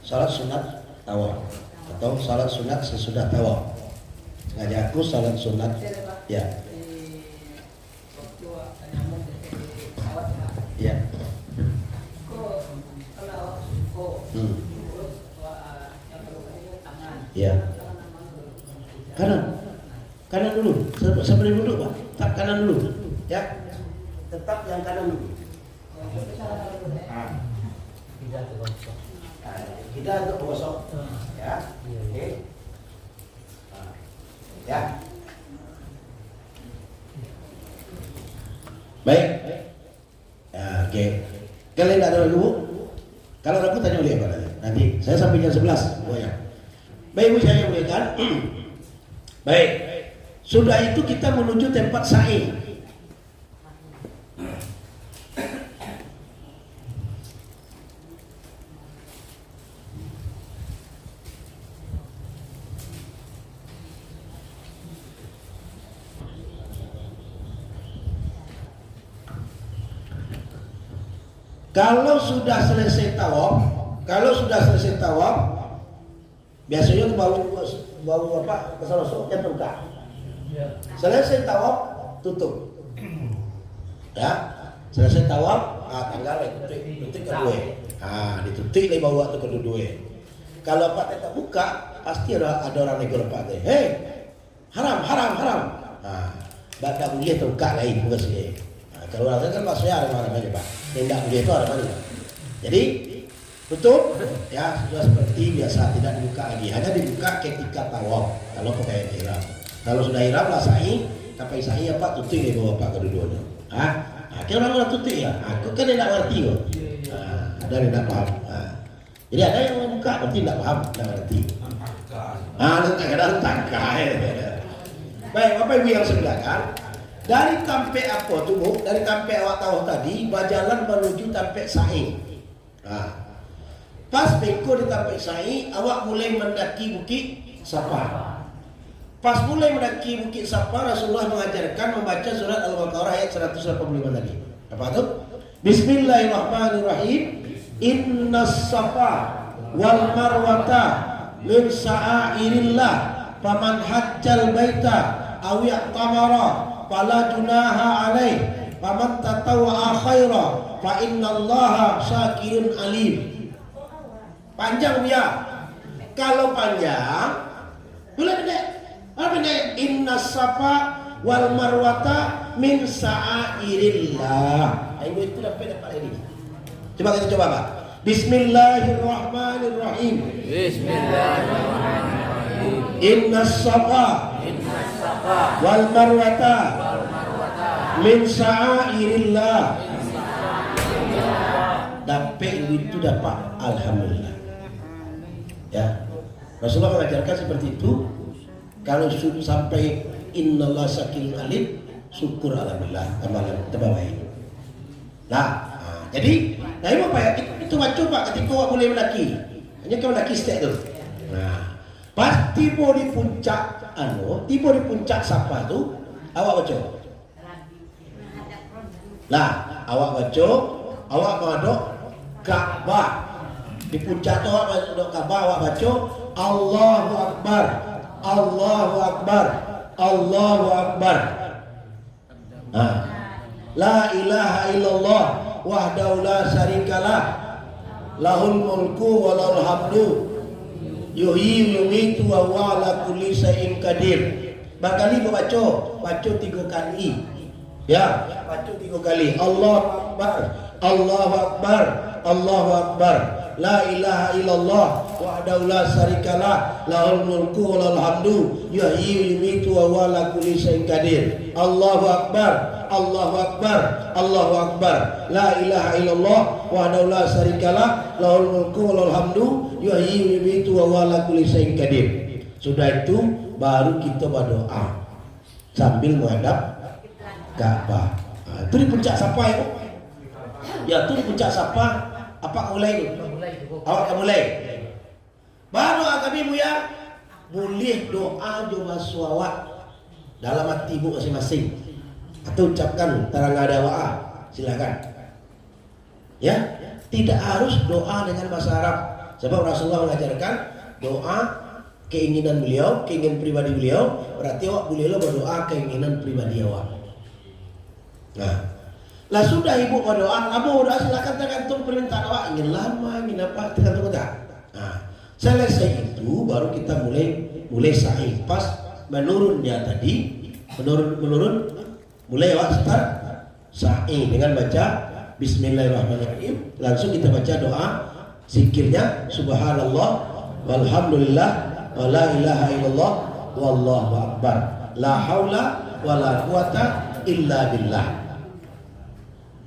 Salat sunat tawaf atau salat sunat sesudah tawaf. Sengaja aku salat sunat, ya, waktu nyambung dari pesawat ya. kok kalau kok terus yang terluka ini tangan. Ya. Kanan dulu. Sebelum duduk Pak. Tetap kanan dulu. Ya. Tetap yang kanan dulu. Kita untuk gosok. Ya. Oke. Ya. Baik. Ya, oke. Kalian tidak ada dulu? Kalau aku tanya oleh apa nanti? Saya sampai jam 11. Oh ya. Baik, Ibu saya muliakan. Baik. Sudah itu kita menuju tempat sa'i. Kalau sudah selesai tawaf, biasanya itu bau apa? Kesel-keselnya terbuka. Selesai tawaf, tutup. Ya, selesai tawaf, tanggal tutup kedua. Ditutup lagi bawa tu kedua. Kalau Pak tetap buka, pasti ada orang negor Pak. Hei, haram. Tak boleh terbuka lagi bukan sih. Kalau orang kan maksudnya haram aja Pak. Yang tak boleh itu haram aja. Jadi tutup, ya sudah seperti biasa, tidak dibuka lagi. Hanya dibuka ketika tawaf. Kalau pakai ihram. Kalau sudah ihram lah sa'i, sampai sa'i apa tutup ya bawa Pak kedua-duanya. Akhirnya orang tutup ya. Aku kan tidak ngerti kok. Ada yang tidak paham. Jadi ada yang membuka, berarti tidak paham, tidak ngerti. Kadang-kadang tangkai. Baik, Bapak Ibu yang sebelahkan, dari Tampe apa tu Bu? Dari Tampe awak tahu tadi, berjalan menuju Tampe sa'i. Pas beko di Tampe sa'i, awak mulai mendaki Bukit Safa. Pas mulai mendaki Bukit Safa, Rasulullah mengajarkan membaca surat Al-Baqarah ayat 185 tadi. Apa itu? Bismillahirrahmanirrahim. Innas safa wal marwata min sa'airillah faman hajjal baita aw ya'tamara fala junaha alaih faman tatawwa'a khaira fa innallaha syakirun alim. Panjang ya. Kalau panjang boleh pendek. Pendek. Innas safa wal marwata min sa'airillah. Ibu itu dah pendek Pak ini. Coba kita coba Pak. Bismillahirrahmanirrahim. Bismillahirrahmanirrahim. Innas safa wal marwata min sa'airillah. Dapat itu dapat alhamdulillah. Ya. Rasulullah mengajarkan seperti itu. Kalau sudah sampai innallaha syakirun alim, syukur alhamdulillah, tambah baik. Jadi, ini apa ya? Itu macam Pak ketika awak boleh mendaki. Hanya kau mendaki step tu. Pas tiba di puncak Safa tu, awak baca. Awak baca, awak menghadap Ka'bah. Di puncak tu awak menghadap Ka'bah, awak baca Allahu Akbar. Allahu Akbar. Allahu Akbar. La ilaha illallah wahdahu la syarikalah lahul mulku wa lahul hamdu yuhyi wa yumiitu wa huwa ala kulli syai'in qadir. Berkali baca 3 kali. Ya, baca 3 kali. Allahu Akbar. Allahu Akbar. Allahu Akbar. La ilaha illallah wahdahu la syarikalah lahul mulku wa lahul hamdu yuhyi wa yumiitu wa huwa ala kulli syai'in qadir. Allahu Akbar. Allahu Akbar. Allahu Akbar. La ilaha illallah wahdahu la syarikalah lahul mulku wa lahul hamdu yuhyi wa yumiitu wa huwa ala kulli syai'in qadir. Sudah itu baru kita berdoa sambil menghadap Ka'bah. Nah, itu di puncak Safa ya, ya itu di puncak Safa. Apa mulai itu? Awak mulai. Baru kami Buya boleh doa juga suawat dalam hatimu masing-masing atau ucapkan terang ada doa, silakan. Ya, tidak harus doa dengan bahasa Arab. Sebab Rasulullah mengajarkan doa keinginan beliau, keinginan pribadi beliau. Berarti awak boleh berdoa keinginan pribadi awak. Nah, lah sudah ibu berdoa, kamu udah silakan tergantung permintaan awak. Ingin lama, ingin apa, tergantung kita. Nah, selesai itu baru kita mulai sa'i. Pas menurunnya tadi, menurun, mulai awak start sa'i dengan baca Bismillahirrahmanirrahim. Langsung kita baca doa zikirnya Subhanallah walhamdulillah wa la ilaha illallah wallahu akbar la haula wa la quwata illa billah.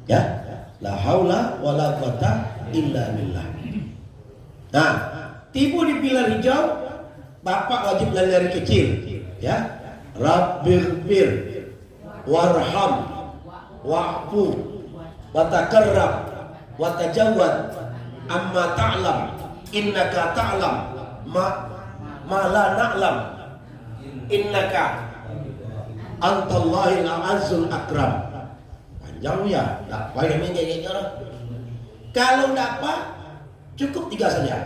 Ya, la haula wa la quwata illa billah. Nah, tiba di pilar hijau, bapak wajib dari kecil, ya. Rabbighfir warham wa'fu wa takarram wa tajawwad amma ta'lam innaka ta'lam ma la na'lam innaka antallahil azzul akram. Panjang ya, tak payah menyanyinya orang. Kalau dapat cukup 3 saja.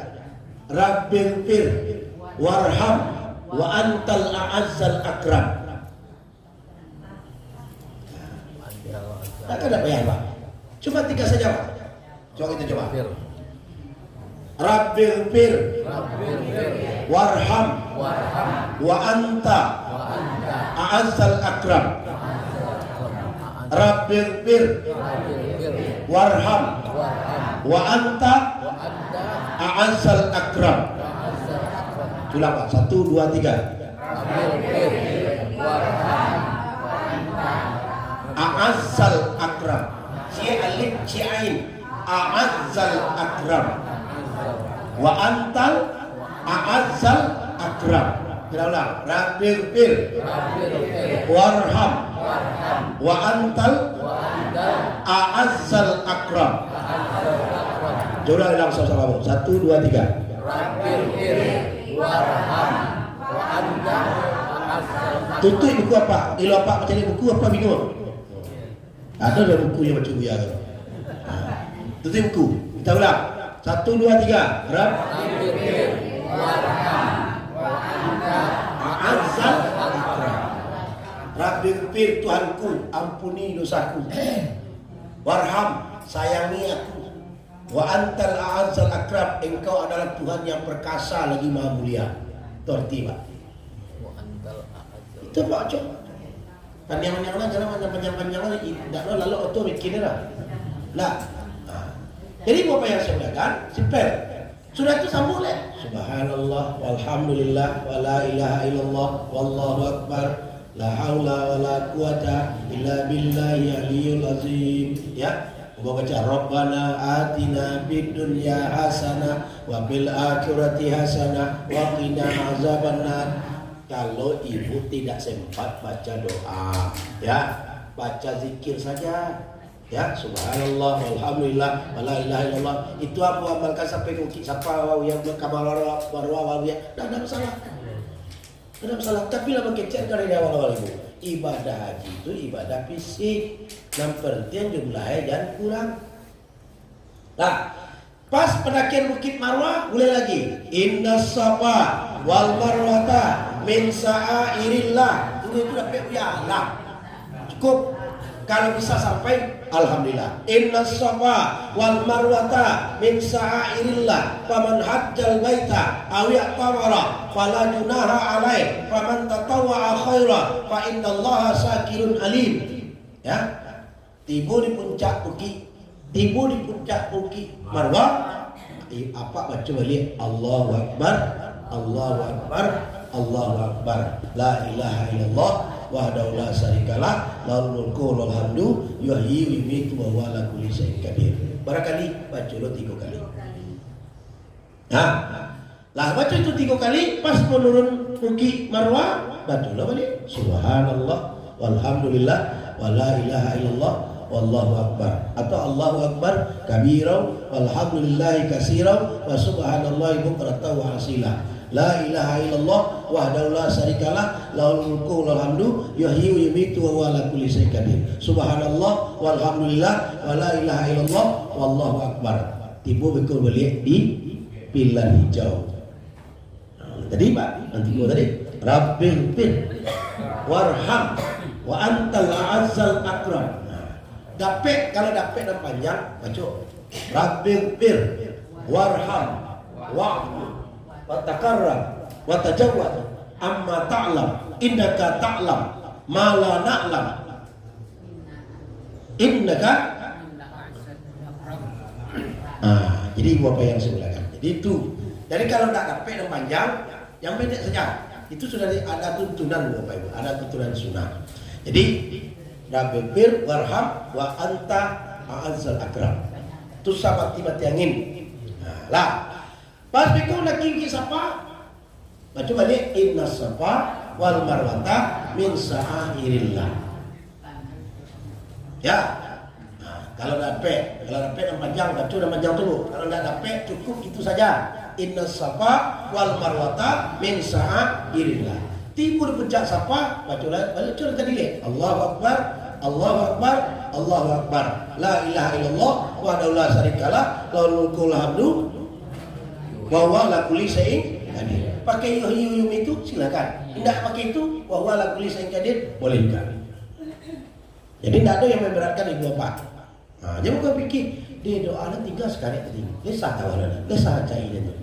Rabbighfir warham wa antal a'azzal akram. Tak ada payah Pak. Cuma 3 saja Pak. Coba kita coba. Rabbighfir warham wa anta a'azzal akram. Rabbighfir warham wa anta a'azzal akram. Ulang Pak. 1, 2, 3. A'azzal akram. Si alif si ain. A'azzal akram. Wa antal a'azzal akram. Kita ulang. Rabbighfir warham wa antal a'azzal akram. Coba ulang sama-sama. 1, 2, 3. Rabbighfir warham wa anta a'azzal akram. Tutup buku apa? Kalau apa mencari buku apa bingung? Ada buku yang baca Buya tu. Tutup buku. Kita ulang. 1, 2, 3. Rabbighfir warham wa anta a'azzal akram. Rabbighfir, Tuhanku, ampuni dosaku. Warham, sayangi aku. Wa antal a'azzal akram, engkau adalah Tuhan yang perkasa lagi maha mulia. Tertiba. Itu Pak Cok. Panjang-panjang lah, jangan panjang-panjang lah. Tidak lalu auto bikin lah. Nah, jadi apa yang saya bilang? Simpel. Sudah itu sambung lah. Subhanallah, walhamdulillah, wa la ilaha illallah, wallahu akbar, la haula wa la quwata illa billahi aliyul azim. Ya. Baca Rabbana atina fid dunya hasanah wa fil akhirati hasanah wa qina azabannar. Kalau ibu tidak sempat baca doa, ya baca zikir saja, ya Subhanallah, Alhamdulillah, wa la ilaha illallah. Itu aku amalkan sampai ke siapa yang berkamal warwa ya, tidak ada masalah, tidak ada masalah. Tapi lah mengecek dari awal-awal ibu. Ibadah haji itu ibadah fisik, yang penting jumlahnya jangan kurang. Nah, pas pendakian Bukit Marwah mulai lagi. Inna safa wal marwata min sa'airillah. Itu dapat lah. Cukup. Kalau bisa sampai alhamdulillah. Inna safa wal marwata min sa'airillah. Faman hajjal baita aw ya'tamara fala junaha alaih. Faman tatawwa'a khaira fa innallaha syakirun alim. Ya. Tiba di puncak bukit Marwah. Apa baca balik? Allahu akbar, Allahu akbar, Allahu akbar. La ilaha illallah wahdahu la syarikalah, lahul mulku wa lahul hamdu, yuhyi wa yumiitu wa huwa ala kulli syai'in qadir. Barangkali baca lo 3 kali. Nah, Lah baca itu 3 kali, pas menurun muki marwah, baca lah balik. Subhanallah, walhamdulillah, wala ilaha illallah, wallahu akbar. Atau Allahu akbar kabirau, walhamdulillahi katsirau, wa subhanallahi bukratan wa asila. La ilaha illallah wahdahu la syarikalah lahul mulku wa lahul hamdu yuhyi wa yumiitu wa huwa ala kulli syai'in qadir. Subhanallah walhamdulillah wa la ilaha illallah wallahu akbar. Tiba bekul balik di pilar hijau. Tadi Pak, nanti gua tadi Rabbil fir warham wa antal a'azzal akram. Dapet, kalau dapet dan panjang baca Rabbil fir warham wa'fu wa takarram wa tajawwaz amma ta'lam innaka ta'lam ma la na'lam innaka. Jadi apa yang saya bilang. Jadi itu. Jadi kalau tak dapet dan panjang, yang pendek saja. Itu sudah ada tuntunan Bapak Ibu, ada tuntunan sunnah. Jadi Rabbil fir warham wa anta a'azzal akram. Itu sahabat tiba tiangin. Lah. Pas kau nak kiki sapa? Baca balik inna safa wal marwata min sa'airillah. Ya. Kalau dapat yang panjang baca yang panjang dulu. Kalau tidak dapat cukup itu saja. Inna safa wal marwata min sa'airillah. Timur pencak safa baca balik curang tadi le. Allahu akbar, Allahu akbar, Allahu akbar. La ilaha illallah wahdahu la syarikalah lahul mulku wa lahul hamdu wa huwa ala kulli syai'in qadir. Pakai yuhyi itu silakan. Tidak pakai itu wa huwa ala kulli syai'in qadir boleh juga. Jadi tidak ada yang memberatkan ibu bapak. Dia bukan fikir dia doa ada 3 sekali tadi. Dia sah tawaran. Dia sah cai dia tu.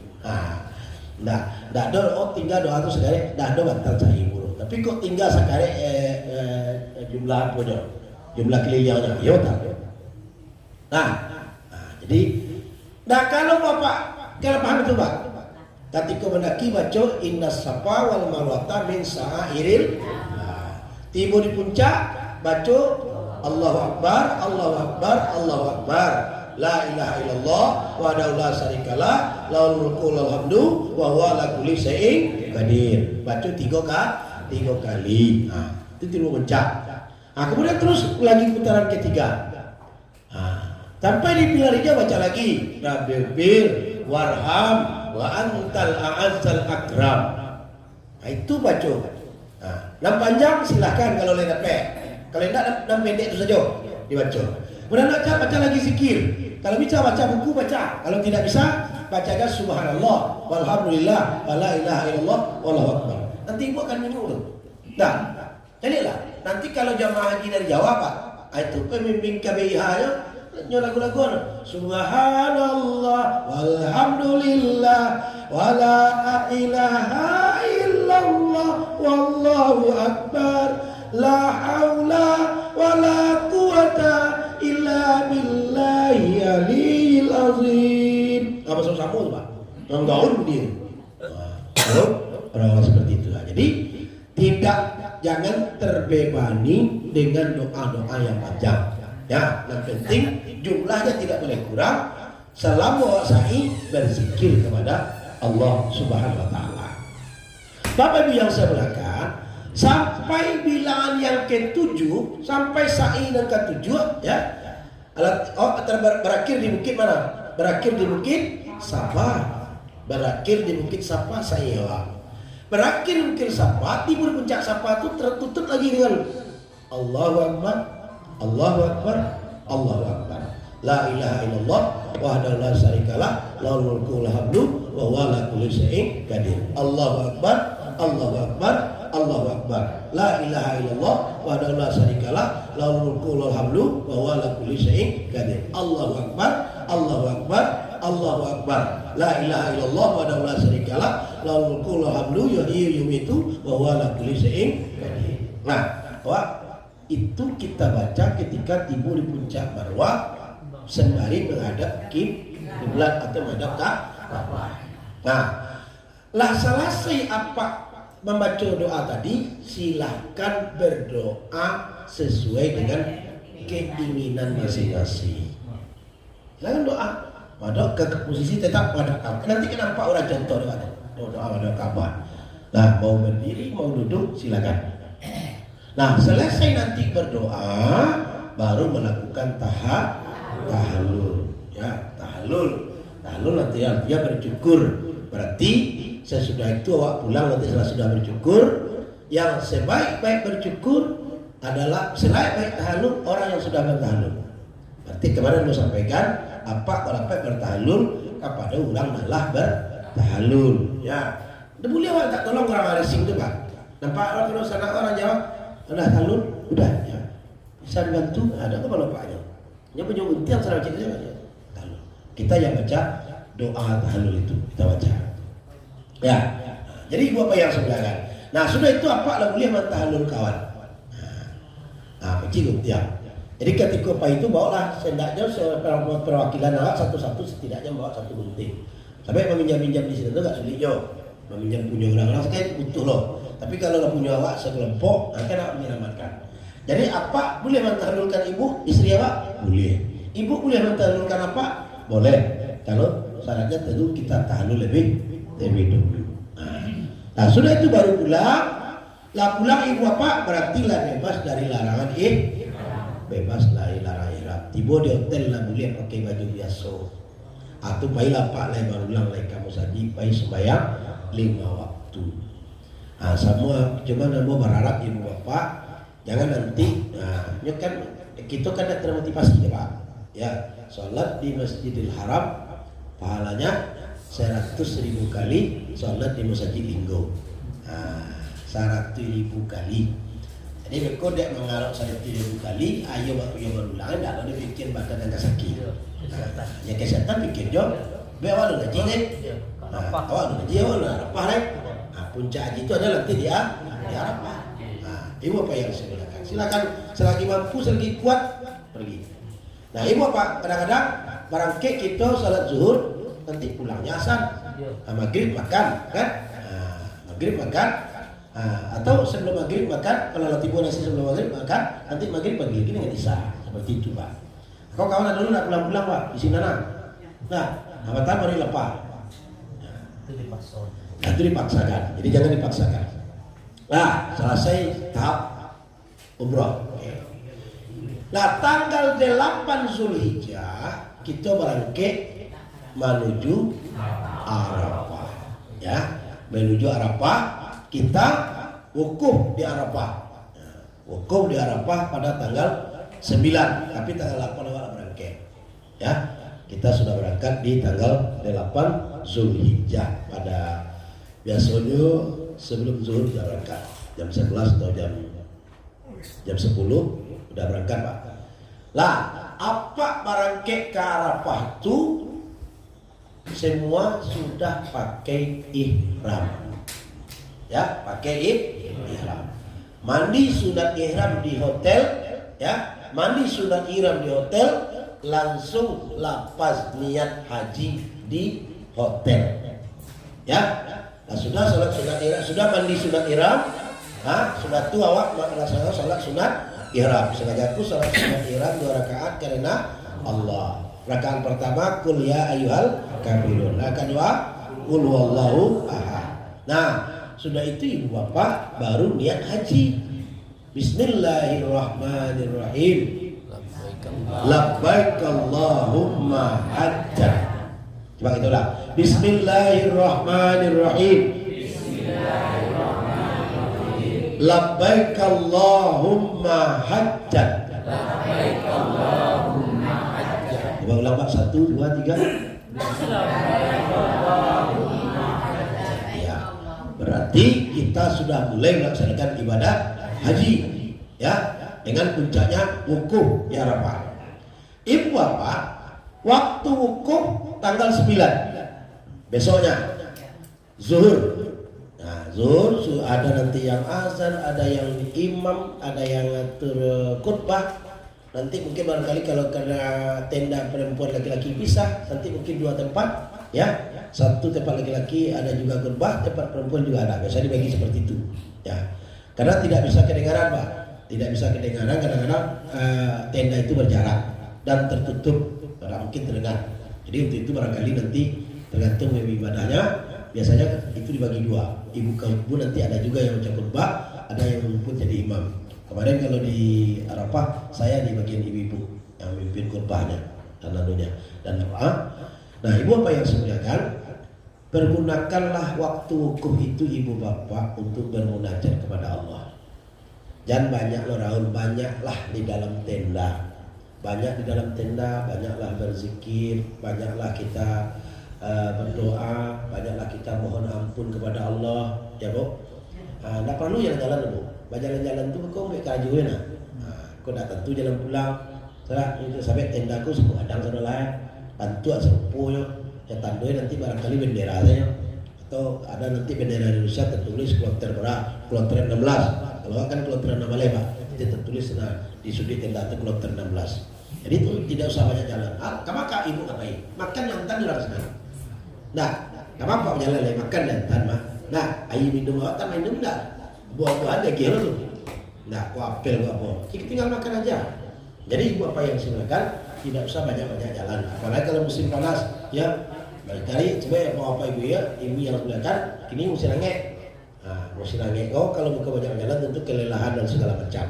Tidak ada tinggal doa tu sekali. Tidak ada batal cai buruk. Tapi kok tinggal sekali jumlah apa dia? Jumlah kelilingnya. Ya tak. Jadi kalau bapak kalau paham itu Pak. Ketika mendaki baca inna safa wal marwata min sa'airil. Tiba di puncak baca Allahu akbar, Allahu akbar, Allahu akbar. La ilaha illallah wahdahu la syarikalah lahul mulku wa lahul hamdu wa huwa ala kulli syai'in qadir. Baca 3 kali. Itu tiba puncak. Kemudian terus lagi putaran ketiga. Sampai di pilar hijau baca lagi Rabbil fir warham wa antal a'azzal akram. Itu baca. Nam panjang silahkan kalau lain dapat. Kalau tidak nam pendek itu saja dibaca. Kemudian nak baca lagi zikir. Kalau bisa baca buku baca. Kalau tidak bisa baca aja subhanallah walhamdulillah wala ilaha illallah wallahu akbar. Nanti ibu akan minum tu. Jadilah nanti kalau jamaah haji dari Jawa Pak, itu pemimpin KBIH-nya nyanyi lagu-lagu subhanallah walhamdulillah wala ilaha illallah wallahu akbar la haula wala quwata illa billahi aliyil azim. Apa sama tu Pak? Yang gaul dia. Orang seperti itu. Jadi jangan terbebani dengan doa-doa yang panjang. Ya, yang penting jumlahnya tidak boleh kurang selama sa'i berzikir kepada Allah Subhanahu wa taala. Bapak Ibu yang saya muliakan, sampai bilangan yang ke-7 sampai sa'i yang ke-7 ya. Berakhir di bukit mana? Berakhir di bukit Safa. Berakhir di bukit Safa saya. Berakhir di bukit Safa, timur puncak Safa itu tertutup lagi dengan Allahu akbar, Allahu akbar, Allahu akbar. La ilaha illallah wahdahu la syarikalah lahul mulku wa lahul hamdu wa huwa ala kulli syai'in qadir. Allahu akbar, Allahu akbar, Allahu akbar. La ilaha illallah wahdahu la syarikalah lahul mulku wa lahul hamdu wa huwa ala kulli syai'in qadir. Allahu akbar, Allahu akbar, Allahu akbar. La ilaha illallah wahdahu la syarikalah lahul mulku wa lahul hamdu yuhyi wa yumiitu wa huwa ala kulli syai'in qadir. Itu kita baca ketika tiba di puncak Marwah sembari menghadap kiblat atau menghadap Ka'bah. Selesai apa membaca doa tadi, silahkan berdoa sesuai dengan keinginan masing-masing. Silahkan doa pada ke posisi tetap pada Ka'bah. Nanti kenapa orang contoh doa tadi? doa pada Ka'bah. Nah, mau berdiri, mau duduk, silakan. Nah, selesai nanti berdoa, baru melakukan tahallul. Ya, tahallul nanti dia bersyukur. Berarti sesudah itu awak pulang nanti sudah bersyukur. Yang sebaik-baik bersyukur adalah selain tahallul orang yang sudah bertahallul. Berarti kemarin saya sampaikan apa kalau bertahallul kepada orang malah bertahallul. Ya, boleh awak tak tolong orang asing itu Pak. Nampak orang kalau sana orang jawab, udah tahallul, udah ya. Bisa dibantu, ada apa bapaknya? Dia punya unti yang salah cek saja. Tahallul. Kita yang baca doa tahallul itu kita baca. Ya. Jadi ibu apa yang sebelah. Nah, sudah itu apa lah boleh mentahallul kawan. Nah, kecil tiang. Jadi ketika apa itu bawalah sendaknya perwakilan awak satu-satu setidaknya bawa satu gunting. Sampai meminjam-minjam di sini tu tak sulit jo. Meminjam punya orang-orang sekali butuh loh. Tapi kalau lah punya awak sekelompok, akan awak menyelamatkan. Jadi apa boleh mentahallulkan ibu, istri awak? Boleh. Ibu boleh mentahallulkan apa? Boleh. Kalau syaratnya tentu kita tahallul lebih dulu. Nah, sudah itu baru pulang. Lah pulang ibu apa? Berarti lah bebas dari larangan bebas dari larangan ihram. Tiba di hotel lah boleh pakai baju biasa. Atau baiklah pak lah baru pulang lah kamu saji baik sembahyang 5 waktu. Nah, semua cuma namo berharap ibu bapak jangan nanti kan kita kan ada termotivasi ya pak. Ya, sholat di Masjidil Haram pahalanya 100.000 kali sholat di Masjid Linggo. 100.000 kali. Jadi mereka tidak mengarap 100.000 kali. Ayo waktu yang berulang, tidak ada bikin badan dan sakit. Ya kesehatan bikin jo. Bawa lu gaji kan? Awak lu gaji awak lu Arafah kan? Puncak haji itu adalah nanti dia di Arafah. Ibu apa yang silakan? Silakan selagi mampu, selagi kuat pergi. Nah ibu apa? Kadang-kadang barang kita salat zuhur nanti pulangnya asar. Maghrib makan kan? Maghrib makan. Atau sebelum maghrib makan, kalau tiba nasi sebelum maghrib makan, nanti maghrib pagi ini dengan isya seperti itu pak. Kau kawan dulu nak pulang-pulang pak di sini nah, apa tahu baru lepas. Itu dipaksakan, jadi jangan dipaksakan. Nah, selesai tahap umroh. Nah, tanggal 8 Zulhijjah kita berangkat menuju Arafah. Ya, menuju Arafah. Kita wukuf di Arafah. Wukuf di Arafah pada tanggal 9, tapi tanggal 8 awal berangkat. Ya, kita sudah berangkat di tanggal 8 Zulhijjah pada biasanya sebelum zuhur sudah berangkat jam 11 atau jam 10 sudah berangkat pak. Lah, apa berangkat ke Arafah itu semua sudah pakai ihram. Ya, pakai ihram. Mandi sunat ihram di hotel, ya. Mandi sunat ihram di hotel, langsung lapas niat haji di hotel. Ya. Nah, sudah salat sunat ihram, sudah mandi sunat ihram, sudah tu awak melaksanakan salat sunat ihram. Sengaja aku salat sunat ihram 2 rakaat karena Allah. Rakaat pertama qul ya ayyuhal kafirun. Rakaat kedua qul huwallahu ahad. Nah, sudah itu ibu bapak baru niat haji. Bismillahirrahmanirrahim. Labbaik Allahumma hajjan. Coba itulah. Bismillahirrahmanirrahim. Labbaik Allahumma hajjan. Labbaik Allahumma hajjan. Coba ulang pak 1, 2, 3. Berarti kita sudah mulai melaksanakan ibadah haji, ya, dengan puncaknya wukuf di Arafah. Ibu bapak, waktu wukuf tanggal 9, besoknya zuhur. Nah, zuhur ada nanti yang azan, ada yang imam, ada yang ngatur khutbah. Nanti mungkin barangkali kalau karena tenda perempuan laki-laki pisah, nanti mungkin 2 tempat, ya. Satu tempat laki-laki ada juga khutbah, tempat perempuan juga ada. Biasa dibagi seperti itu, ya. Karena tidak bisa kedengaran, Pak. Tidak bisa kedengaran kadang-kadang tenda itu berjarak dan tertutup, tidak mungkin terdengar. Jadi untuk itu barangkali nanti tergantung ibadahnya biasanya itu dibagi dua. Ibu ke ibu nanti ada juga yang baca khutbah, ada yang pun jadi imam. Kemarin kalau di Arafah saya di bagian ibu-ibu yang memimpin khutbahnya dan lalunya dan doa. Nah, ibu apa yang semuanya, pergunakanlah waktu wukuf itu ibu bapak untuk bermunajat kepada Allah. Jangan banyak Raul, banyaklah di dalam tenda. Banyak di dalam tenda, banyaklah berzikir, banyaklah kita berdoa, banyaklah kita mohon ampun kepada Allah, ya Bu. Tidak perlu jalan-jalan Bu. Jalan-jalan itu kau ambil kajuin lah. Kau dah tentu jalan pulang. Setelah itu sampai tendaku semua adang sana lain. Bantu sepupunya. Ya tandoi nanti barangkali bendera saya. Atau ada nanti bendera Indonesia tertulis kloter berapa? Kloter 16. Kalau kan kloter 16 Pak. Itu tertulis di sudut tenda itu kloter 16. Jadi itu tidak usah banyak jalan. Maka ibu ngapain? Makan yang tadi orang senang. Nah, nggak apa-apa jalan lagi makan dan tanpa. Nah, air minum apa? Minum enggak? Buah-buahan ada gila tuh. Nah, gua apel gua apa? Kita tinggal makan aja. Jadi ibu apa yang silakan, tidak usah banyak-banyak jalan. Apalagi kalau musim panas, ya. Barangkali coba ya mau apa ibu ya, ibu yang silakan. Kini musim angin. Nah, musim angin. Oh, kalau buka banyak jalan tentu kelelahan dan segala macam.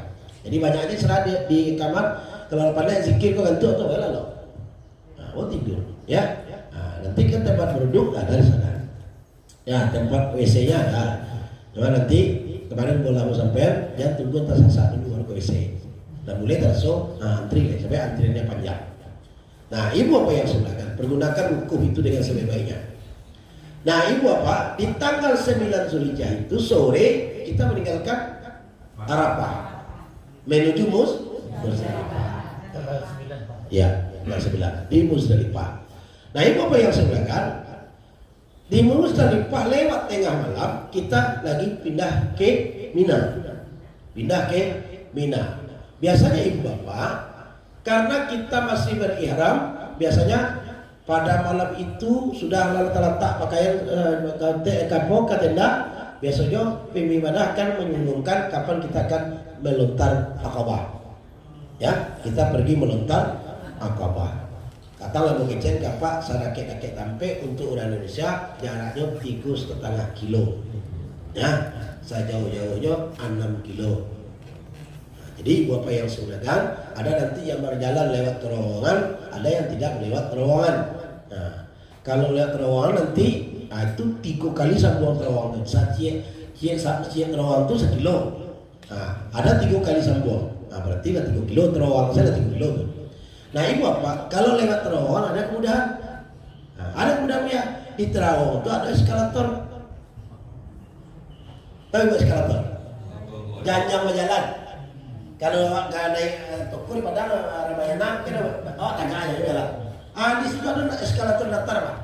Jadi banyaknya serah di kamar. Kalau pandai zikir kau gantung atau apa lo? Nah, oh tidur, ya. Nah, nanti kan tempat berduduk ada di sana. Ya, tempat WC-nya ada. Cuma nanti kemarin bola mau sampai, jangan tunggu tersasak dulu ke WC. Dan mulai terso, antri sampai antriannya panjang. Nah, ibu apa yang silakan? Pergunakan wukuf itu dengan sebaik-baiknya. Nah, ibu apa? Di tanggal 9 Zulhijjah itu sore kita meninggalkan Arafah menuju Musdalifah. Ya, tanggal 9 di Musdalifah. Nah, ibu apa yang silakan? Di Musdalifah lewat tengah malam kita lagi pindah ke Mina. Pindah ke Mina. Biasanya ibu bapak, karena kita masih berihram, biasanya pada malam itu sudah letak pakaian kapok ke tenda. Biasanya pemimpin ibadah akan mengumumkan kapan kita akan melontar Aqabah. Ya, kita pergi melontar Aqabah. Katalah mengecen kapak sarakek-kakek tampe untuk orang Indonesia jaraknya 3,5 kilo. Ya, sejauh-jauhnya 6 kilo. Jadi apa yang sebenarnya ada nanti yang berjalan lewat terowongan, ada yang tidak lewat terowongan. Nah, kalau lewat terowongan nanti itu 3 kali sambungan terowongan. Cie terowongan itu 1 kilo. Nah, ada 3 kali sambungan. Nah, berarti 3 kilo terowongan saya 3 kilo. Nah, ibu apa? Kalau lewat terowongan ada kemudahan. Nah, ada kemudahan ya. Di terowongan itu ada eskalator. Tahu nggak eskalator? Jangan berjalan. Kalau nggak naik toko pada Ramayana, kita tangga aja jalan. Di situ ada eskalator datar Pak.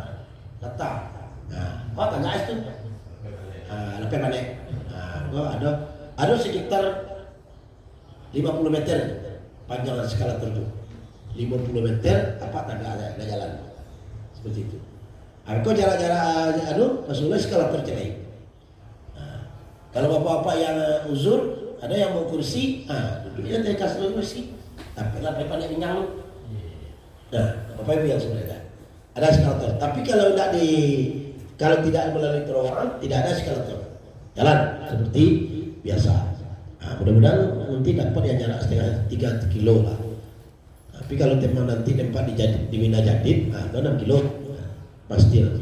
Datar. Nah, tangga itu. Lepas naik. Ada sekitar 50 meter panjang eskalator itu. 50 meter tangga ada jalan. Seperti itu. Kau jarak-jarak maksudnya eskalator cerai. Kalau bapak-bapak yang uzur, ada yang mau kursi, duduknya dari kasih kursi, tapi lah pandai minyak. Nah, bapak ibu yang sebenarnya ada eskalator. Tapi kalau tidak melalui terowongan, tidak ada eskalator. Jalan seperti biasa. Nah, mudah-mudahan nanti dapat yang jarak setengah 3 kilo lah. Tapi kalau nanti tempat di Mina Jadid, 6 kilo, pasti nanti.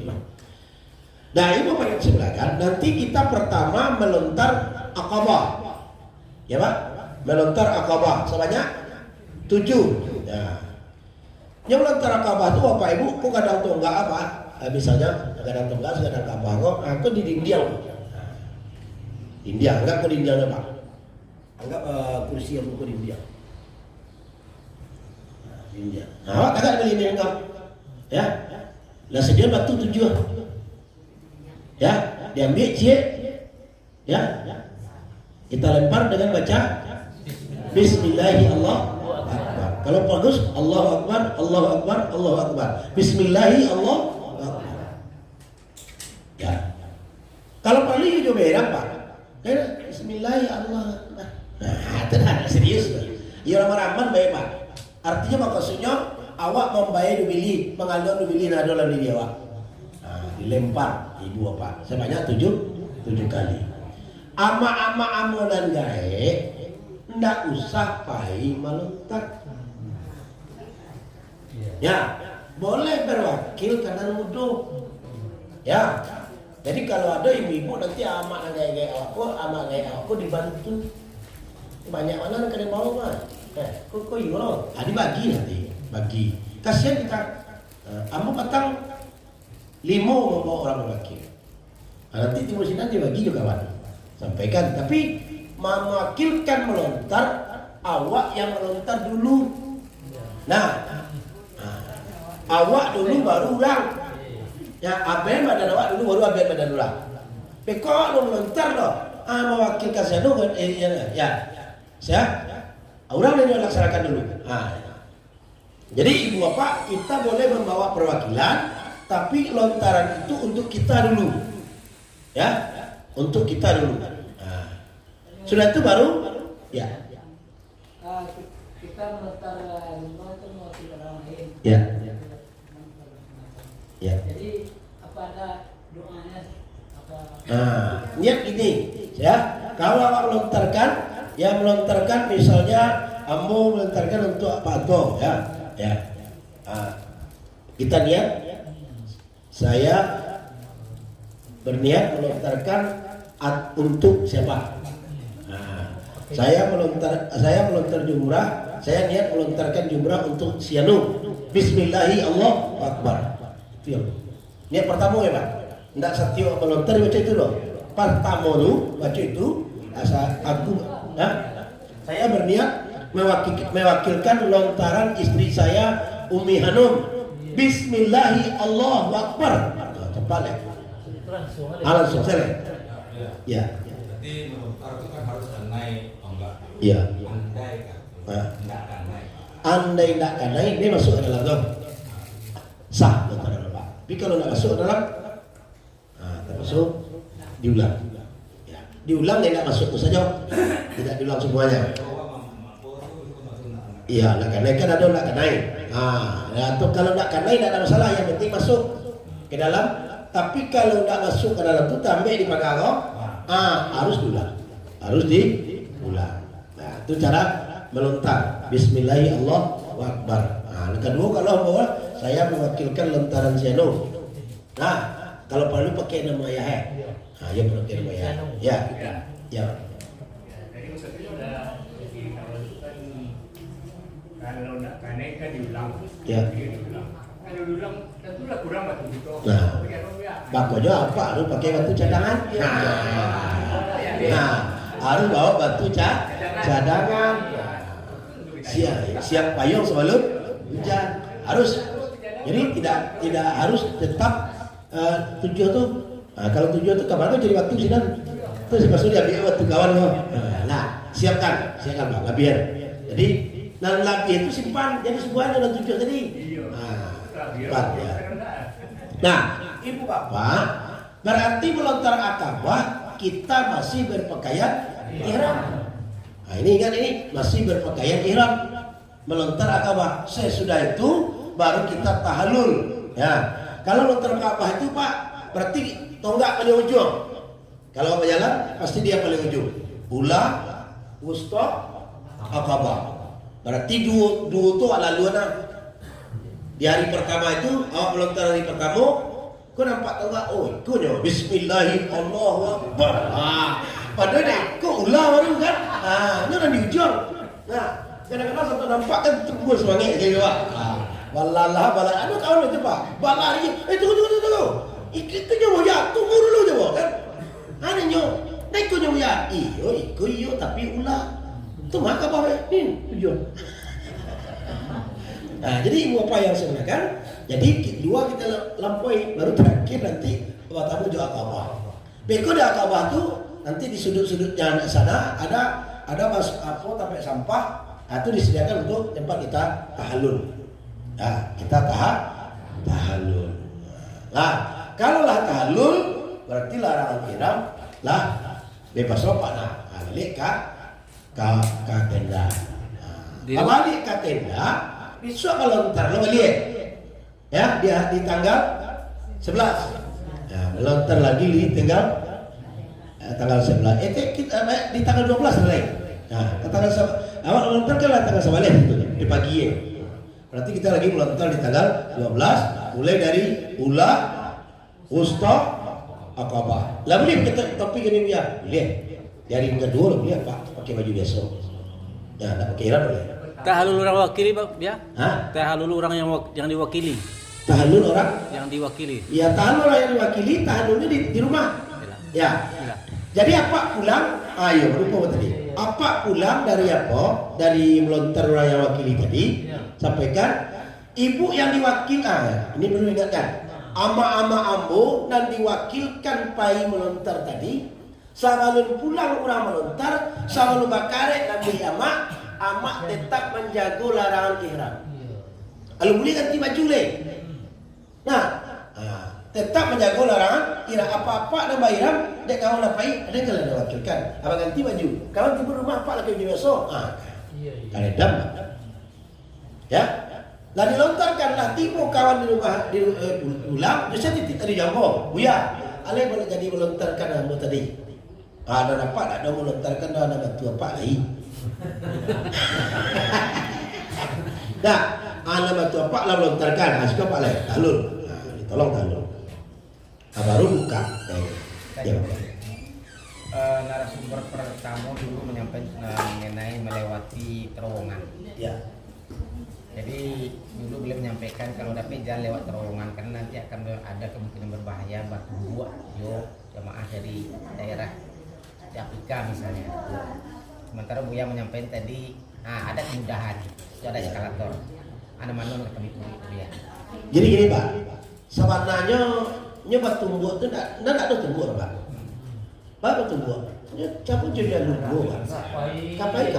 Nah, ibu apa yang sebenarnya? Nanti kita pertama melontar Aqabah. Ya Pak, melontar Aqabah sebanyak 7. Ya. Yang melontar Aqabah itu Bapak Ibu, kok kadang tonggak apa? Misalnya kadang tonggak, kadang Aqabah, kok di dinding. Dinding, enggak ke dindingnya Pak. Anggap kursi yang buku dinding. Dinding. Nah, agak beli ini enggak. Ya. Lah sedia batu 7. Ya, diambil cie. Ya. Kita lempar dengan baca Bismillahirrahmanirrahim. Kalau bagus Allahu Akbar, Allahu Akbar, Allahu Akbar. Bismillahirrahmanirrahim. Ya. Kalau perlu juga berak Pak. Bismillahirrahmanirrahim. Nah, tenang serius. Ya ramah-ramah baik Pak. Artinya maksudnya awak membayar dubili, mengalur dubili nado lalu dia Pak. dilempar ibu bapak sebanyak 7 kali. Ama-ama amonan gae ndak usah pai melontar. Ya, boleh berwakil karena wudhu. Ya, jadi kalau ada ibu-ibu nanti ama gaya aku dibantu. Banyak mana yang kena bawa mah? Kok yo? Dibagi nanti, bagi. Kasihan kita. Amu patang limo membawa orang berwakil. Nanti timur sinan dibagi juga kan. Sampaikan. Tapi mewakilkan melontar, awak yang melontar dulu. Nah, awak dulu baru orang. Ya, aben badan awak dulu baru aben badan orang. Pekok lo melontar lo. Mewakilkan saya dulu. Ya. Saya orang yang laksanakan dulu. Jadi ibu bapak kita boleh membawa perwakilan, tapi lontaran itu untuk kita dulu, ya, untuk kita dulu. Sudah itu baru, ya. Kita melontar rumah itu mewakili orang lain. Ya. Ya. Jadi apa ada doanya? Niat gini, ya. Kalau awak melontarkan, yang melontarkan misalnya kamu melontarkan untuk Pak Anto, ya. Kita niat, saya berniat melontarkan untuk siapa? Saya melontar jumrah, saya niat melontarkan jumrah untuk Sianu. Bismillahi Allahu Akbar. Itu yang niat pertama ya Pak. Tidak satyo melontar baca itu loh. Pertama dulu baca itu. Saya berniat mewakilkan lontaran istri saya Umi Hanum. Bismillahi Allahu Akbar. Cepat ya. Langsung selesai. Ya. Jadi melontar itu kan harus naik, enggak? Iya. Andai kan, enggak akan naik. Andai tidak akan naik, dia masuk ke dalam dong. Sah lontaran Pak. Tapi kalau tidak masuk ke dalam, termasuk diulang. Ya. Diulang dia tidak masuk itu saja. Tidak diulang semuanya. Iya, nak naik kan ada nak naik. Atau kalau nak naik tidak ada masalah, yang penting masuk ke dalam. Tapi kalau tidak masuk ke dalam itu tambah di pagaro, harus diulang. Harus diulang. Nah, itu cara melontar. Bismillahirrahmanirrahim, Allahu Akbar. Nah, kedua kalau bahwa saya mewakilkan lontaran Siano. Nah, kalau perlu pakai nama ayah. Ya pakai nama ayah. Ya. Ya. Jadi maksudnya udah kalau nak naik kan diulang. Ya. Kalau diulang tentulah kurang batu gitu. Nah, bakonya apa? Harus pakai batu cadangan. Nah, harus bawa batu cadangan. Siap payung sebelum hujan. Harus. Jadi tidak harus tetap tujuh tu. Kalau tujuh tu kapan tu jadi waktu sinan. Terus maksudnya biar waktu kawan lo. Nah, siapkan Pak labian. Jadi dan labi itu simpan jadi semuanya dan tujuh tadi. Simpan ya. Nah, ibu bapak berarti melontar akabah kita masih berpakaian ihram. Nah, ini ingat ini masih berpakaian ihram melontar akabah. Sesudah itu baru kita tahallul. Ya, kalau lontar akabah itu Pak berarti tonggak paling ujung. Kalau berjalan pasti dia paling ujung. Ula, wusta, akabah. Berarti dua tu lalu di hari pertama itu awak melontar hari pertama, kau nampak tahu tak? Oh, kau nyo Bismillahirrahmanirrahim, Allahu Akbar. Padahal kau ulah baru kan? Ini dah di ujung. Nah, kadang-kadang satu nampak kan terbul semangat jadi Pak. Balalah, anu kawan itu Pak. Balari, tunggu. Itu nyo ya, tunggu dulu coba kan? Anu nyo, naik kau nyo ya. Iyo tapi ulah. Itu maka bahwa ini tujuan. Nah, jadi ibu apa yang sebenarnya? Jadi dua kita lampaui, baru terakhir nanti tamu juga akabah. Beko di akabah tu nanti di sudut-sudutnya sana ada mas apa sampai sampah, itu disediakan untuk tempat kita tahallul. Nah, kita tahallul. Nah, kalau lah tahallul berarti larangan ihram lah bebas ropa. Nah, balik ke tenda. Balik ke tenda. Besok kalau ntar lo balik ya di tanggal 11 Nah, melontar lagi tinggal tanggal 11. Kita di tanggal 12 mulai. Nah, tanggal awal melontar kan tanggal 11 itu di pagi ya. Berarti kita lagi melontar di tanggal 12 mulai dari ula, wusta, akabah. Lah boleh kita topik ini ya. Boleh. Dari yang kedua boleh Pak pakai baju biasa. Ya, enggak pakai ihram boleh. Tahalul orang wakili Pak ya? Hah? Tahalul orang yang diwakili. Tahalul orang? Yang diwakili. Ya tahalul orang yang diwakili, tahalulnya di rumah. Ya. Jadi apa pulang? Ayo lupa tadi. Apa pulang dari apa? Dari melontar orang yang wakili tadi. Sampaikan ibu yang diwakil. Ini perlu ingatkan. Ama-ama ambo dan diwakilkan pai melontar tadi. Sabalun pulang orang melontar, sabalun bakare nabi ama tetap menjaga larangan ihram. Kalau boleh ganti baju le. Nah, tetap menjaga larangan ihram. Apa-apa nama ihram, dek kau napai, ada kalau diwakilkan. Abang ganti baju. Kalau tiba rumah apa lagi baju biasa? Karedam. Ya. Lah dilontarkanlah tipu kawan di rumah pulang, bisa titik tadi jambo. Buya, ale boleh jadi melontarkan ambo tadi. Ada apa? Ada melontarkan dah nama tua Pak lagi. Dah, nama tua Pak lah melontarkan. Suka Pak lagi. Talul. Tolong talul. Baru buka. Ya. Narasumber pertama dulu menyampaikan mengenai melewati terowongan. Ya. Jadi dulu beliau menyampaikan kalau dapat jangan lewat terowongan karena nanti akan ada kemungkinan berbahaya batu buah jamaah dari daerah Afrika misalnya. Sementara Buya menyampaikan tadi ada kemudahan, itu ada eskalator, ada manual kami itu ya. Jadi gini Pak, sebenarnya nyoba tumbuh itu tidak ada tumbuh Pak. Baru tumbuh, cabut jadi tumbuh Pak. Kapai,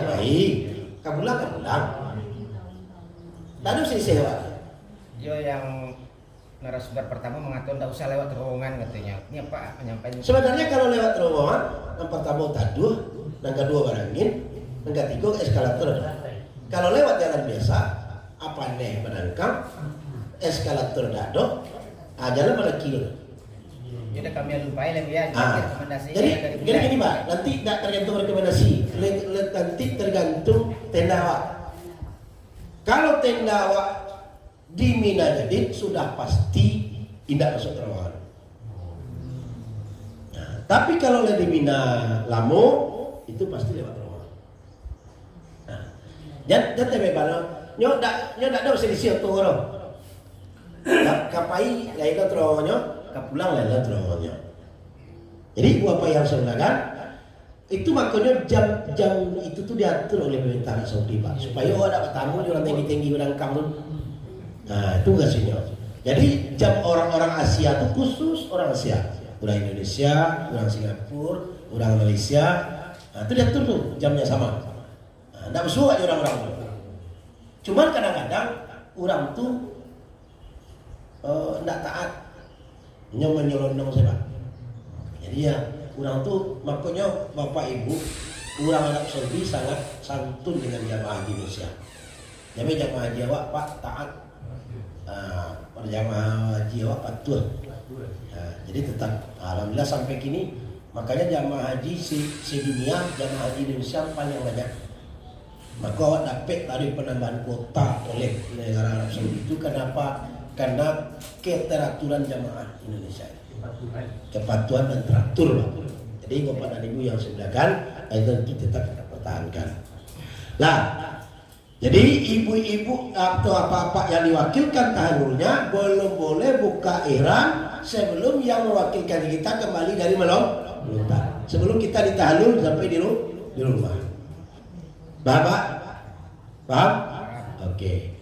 kabulang. Tidak ada sisi Pak. Yo yang narasumber pertama mengatur tidak usah lewat terowongan katanya. Ini apa menyampaikan? Sebenarnya kalau lewat terowongan, yang pertama taduh, yang kedua barangin, yang ketiga eskalator. Kalau lewat jalan biasa, apa nih menangkap eskalator dado, jalan pada kilo. Jadi kami lupa ya ya. Jadi gini Pak, nanti tidak tergantung rekomendasi, nanti tergantung tenda awak. Kalau tenda awak di Mina Jadid sudah pasti tidak masuk terowongan. Nah, tapi kalau di Mina Lamo itu pasti lewat terowongan. Nah, dan tebe balo nyo dak ada selisih atau orang. Kapai lain terowongannya, kapulang lain terowongannya. Jadi apa yang saya lakukan itu makanya jam itu tuh diatur oleh pemerintah Saudi Pak supaya ada tamu di orang tinggi orang kampung. Nah itu gasnya. Jadi jam orang-orang Asia itu khusus orang Asia, orang Indonesia, orang Singapura, orang Malaysia. Nah itu diatur tuh jamnya sama. Nah, tidak bersuara orang-orang itu. Cuman kadang-kadang orang tuh tidak taat, nyelonong saya Pak. Jadi ya orang tuh makanya bapak ibu, orang anak Saudi sangat santun dengan jamaah haji Indonesia. Jadi jamaah haji awak Pak taat. Jamaah haji awak patuh. Jadi tetap alhamdulillah sampai kini makanya jamaah haji sedunia jamaah haji Indonesia paling banyak. Maka awak dapat tadi penambahan kuota oleh negara Arab Saudi itu kenapa? Karena keteraturan jamaah Indonesia, kepatuhan dan teratur. Jadi bapak dan ibu yang sebelahkan itu tetap kita pertahankan. Nah. Jadi ibu-ibu atau apa-apa yang diwakilkan tahalulnya belum boleh buka ihram sebelum yang mewakilkan kita kembali dari melontar. Sebelum kita ditahalul sampai di rumah. Bapak? Paham? Oke.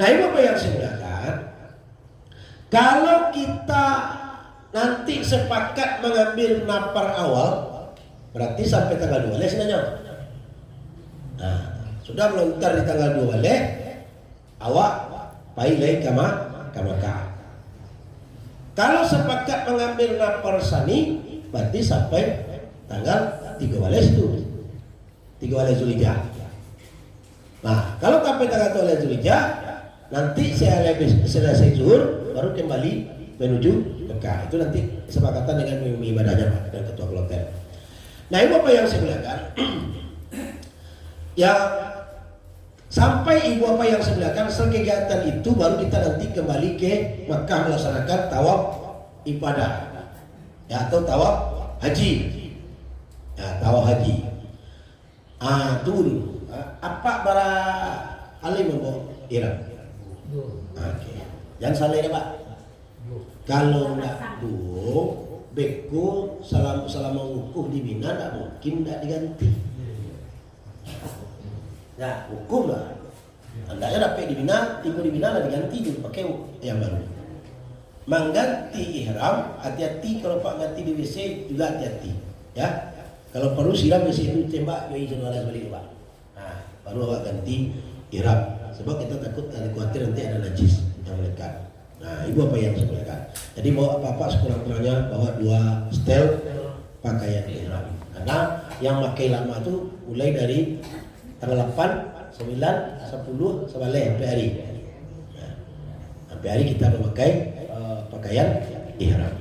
Nah ibu apa yang saya bilang? Kalau kita nanti sepakat mengambil napar awal, berarti sampai tanggal 2 sebenarnya. Nah. Sudah melontar di tanggal 2 balik, awak pailai ke Makkah. Kalau sepakat mengambil napar sani, berarti sampai tanggal 3 balik itu, 3 balik Zulhijjah. Nah, kalau sampai tanggal 3 balik Zulhijjah, nanti saya selesai zuhur, baru kembali menuju Mekah. Itu nanti kesepakatan dengan ibadahnya Pak, dengan ketua kloter. Nah, ibu apa yang saya bilang ya, sampai ibu apa yang saya bilang kegiatan itu baru kita nanti kembali ke Mekah melaksanakan tawaf ibadah ya, atau tawaf haji ya, tawaf haji. Itu dulu. Apa para alim membawa ihram? Oke. Jangan salah ya Pak. Kalau nggak tuh beko selama wukuf di Mina nggak mungkin nggak diganti. Nah, hukum lah. Andainya dapat di Mina, tiba di Mina lah diganti dulu pakai yang baru. Mengganti ihram, hati-hati kalau Pak ganti di WC juga hati-hati, ya. Kalau perlu siram WC itu tembak joi seluruh balik Pak. Nah, baru awak ganti ihram. Sebab kita takut ada khawatir nanti ada najis yang melekat. Nah, ibu apa yang saya katakan? Jadi bawa apa-apa sekurang-kurangnya bawa 2 setel pakaian ihram. Karena yang pakai lama itu mulai dari tanggal 8, 9, 10 sampai hari. Nah, sampai hari kita memakai pakaian ihram.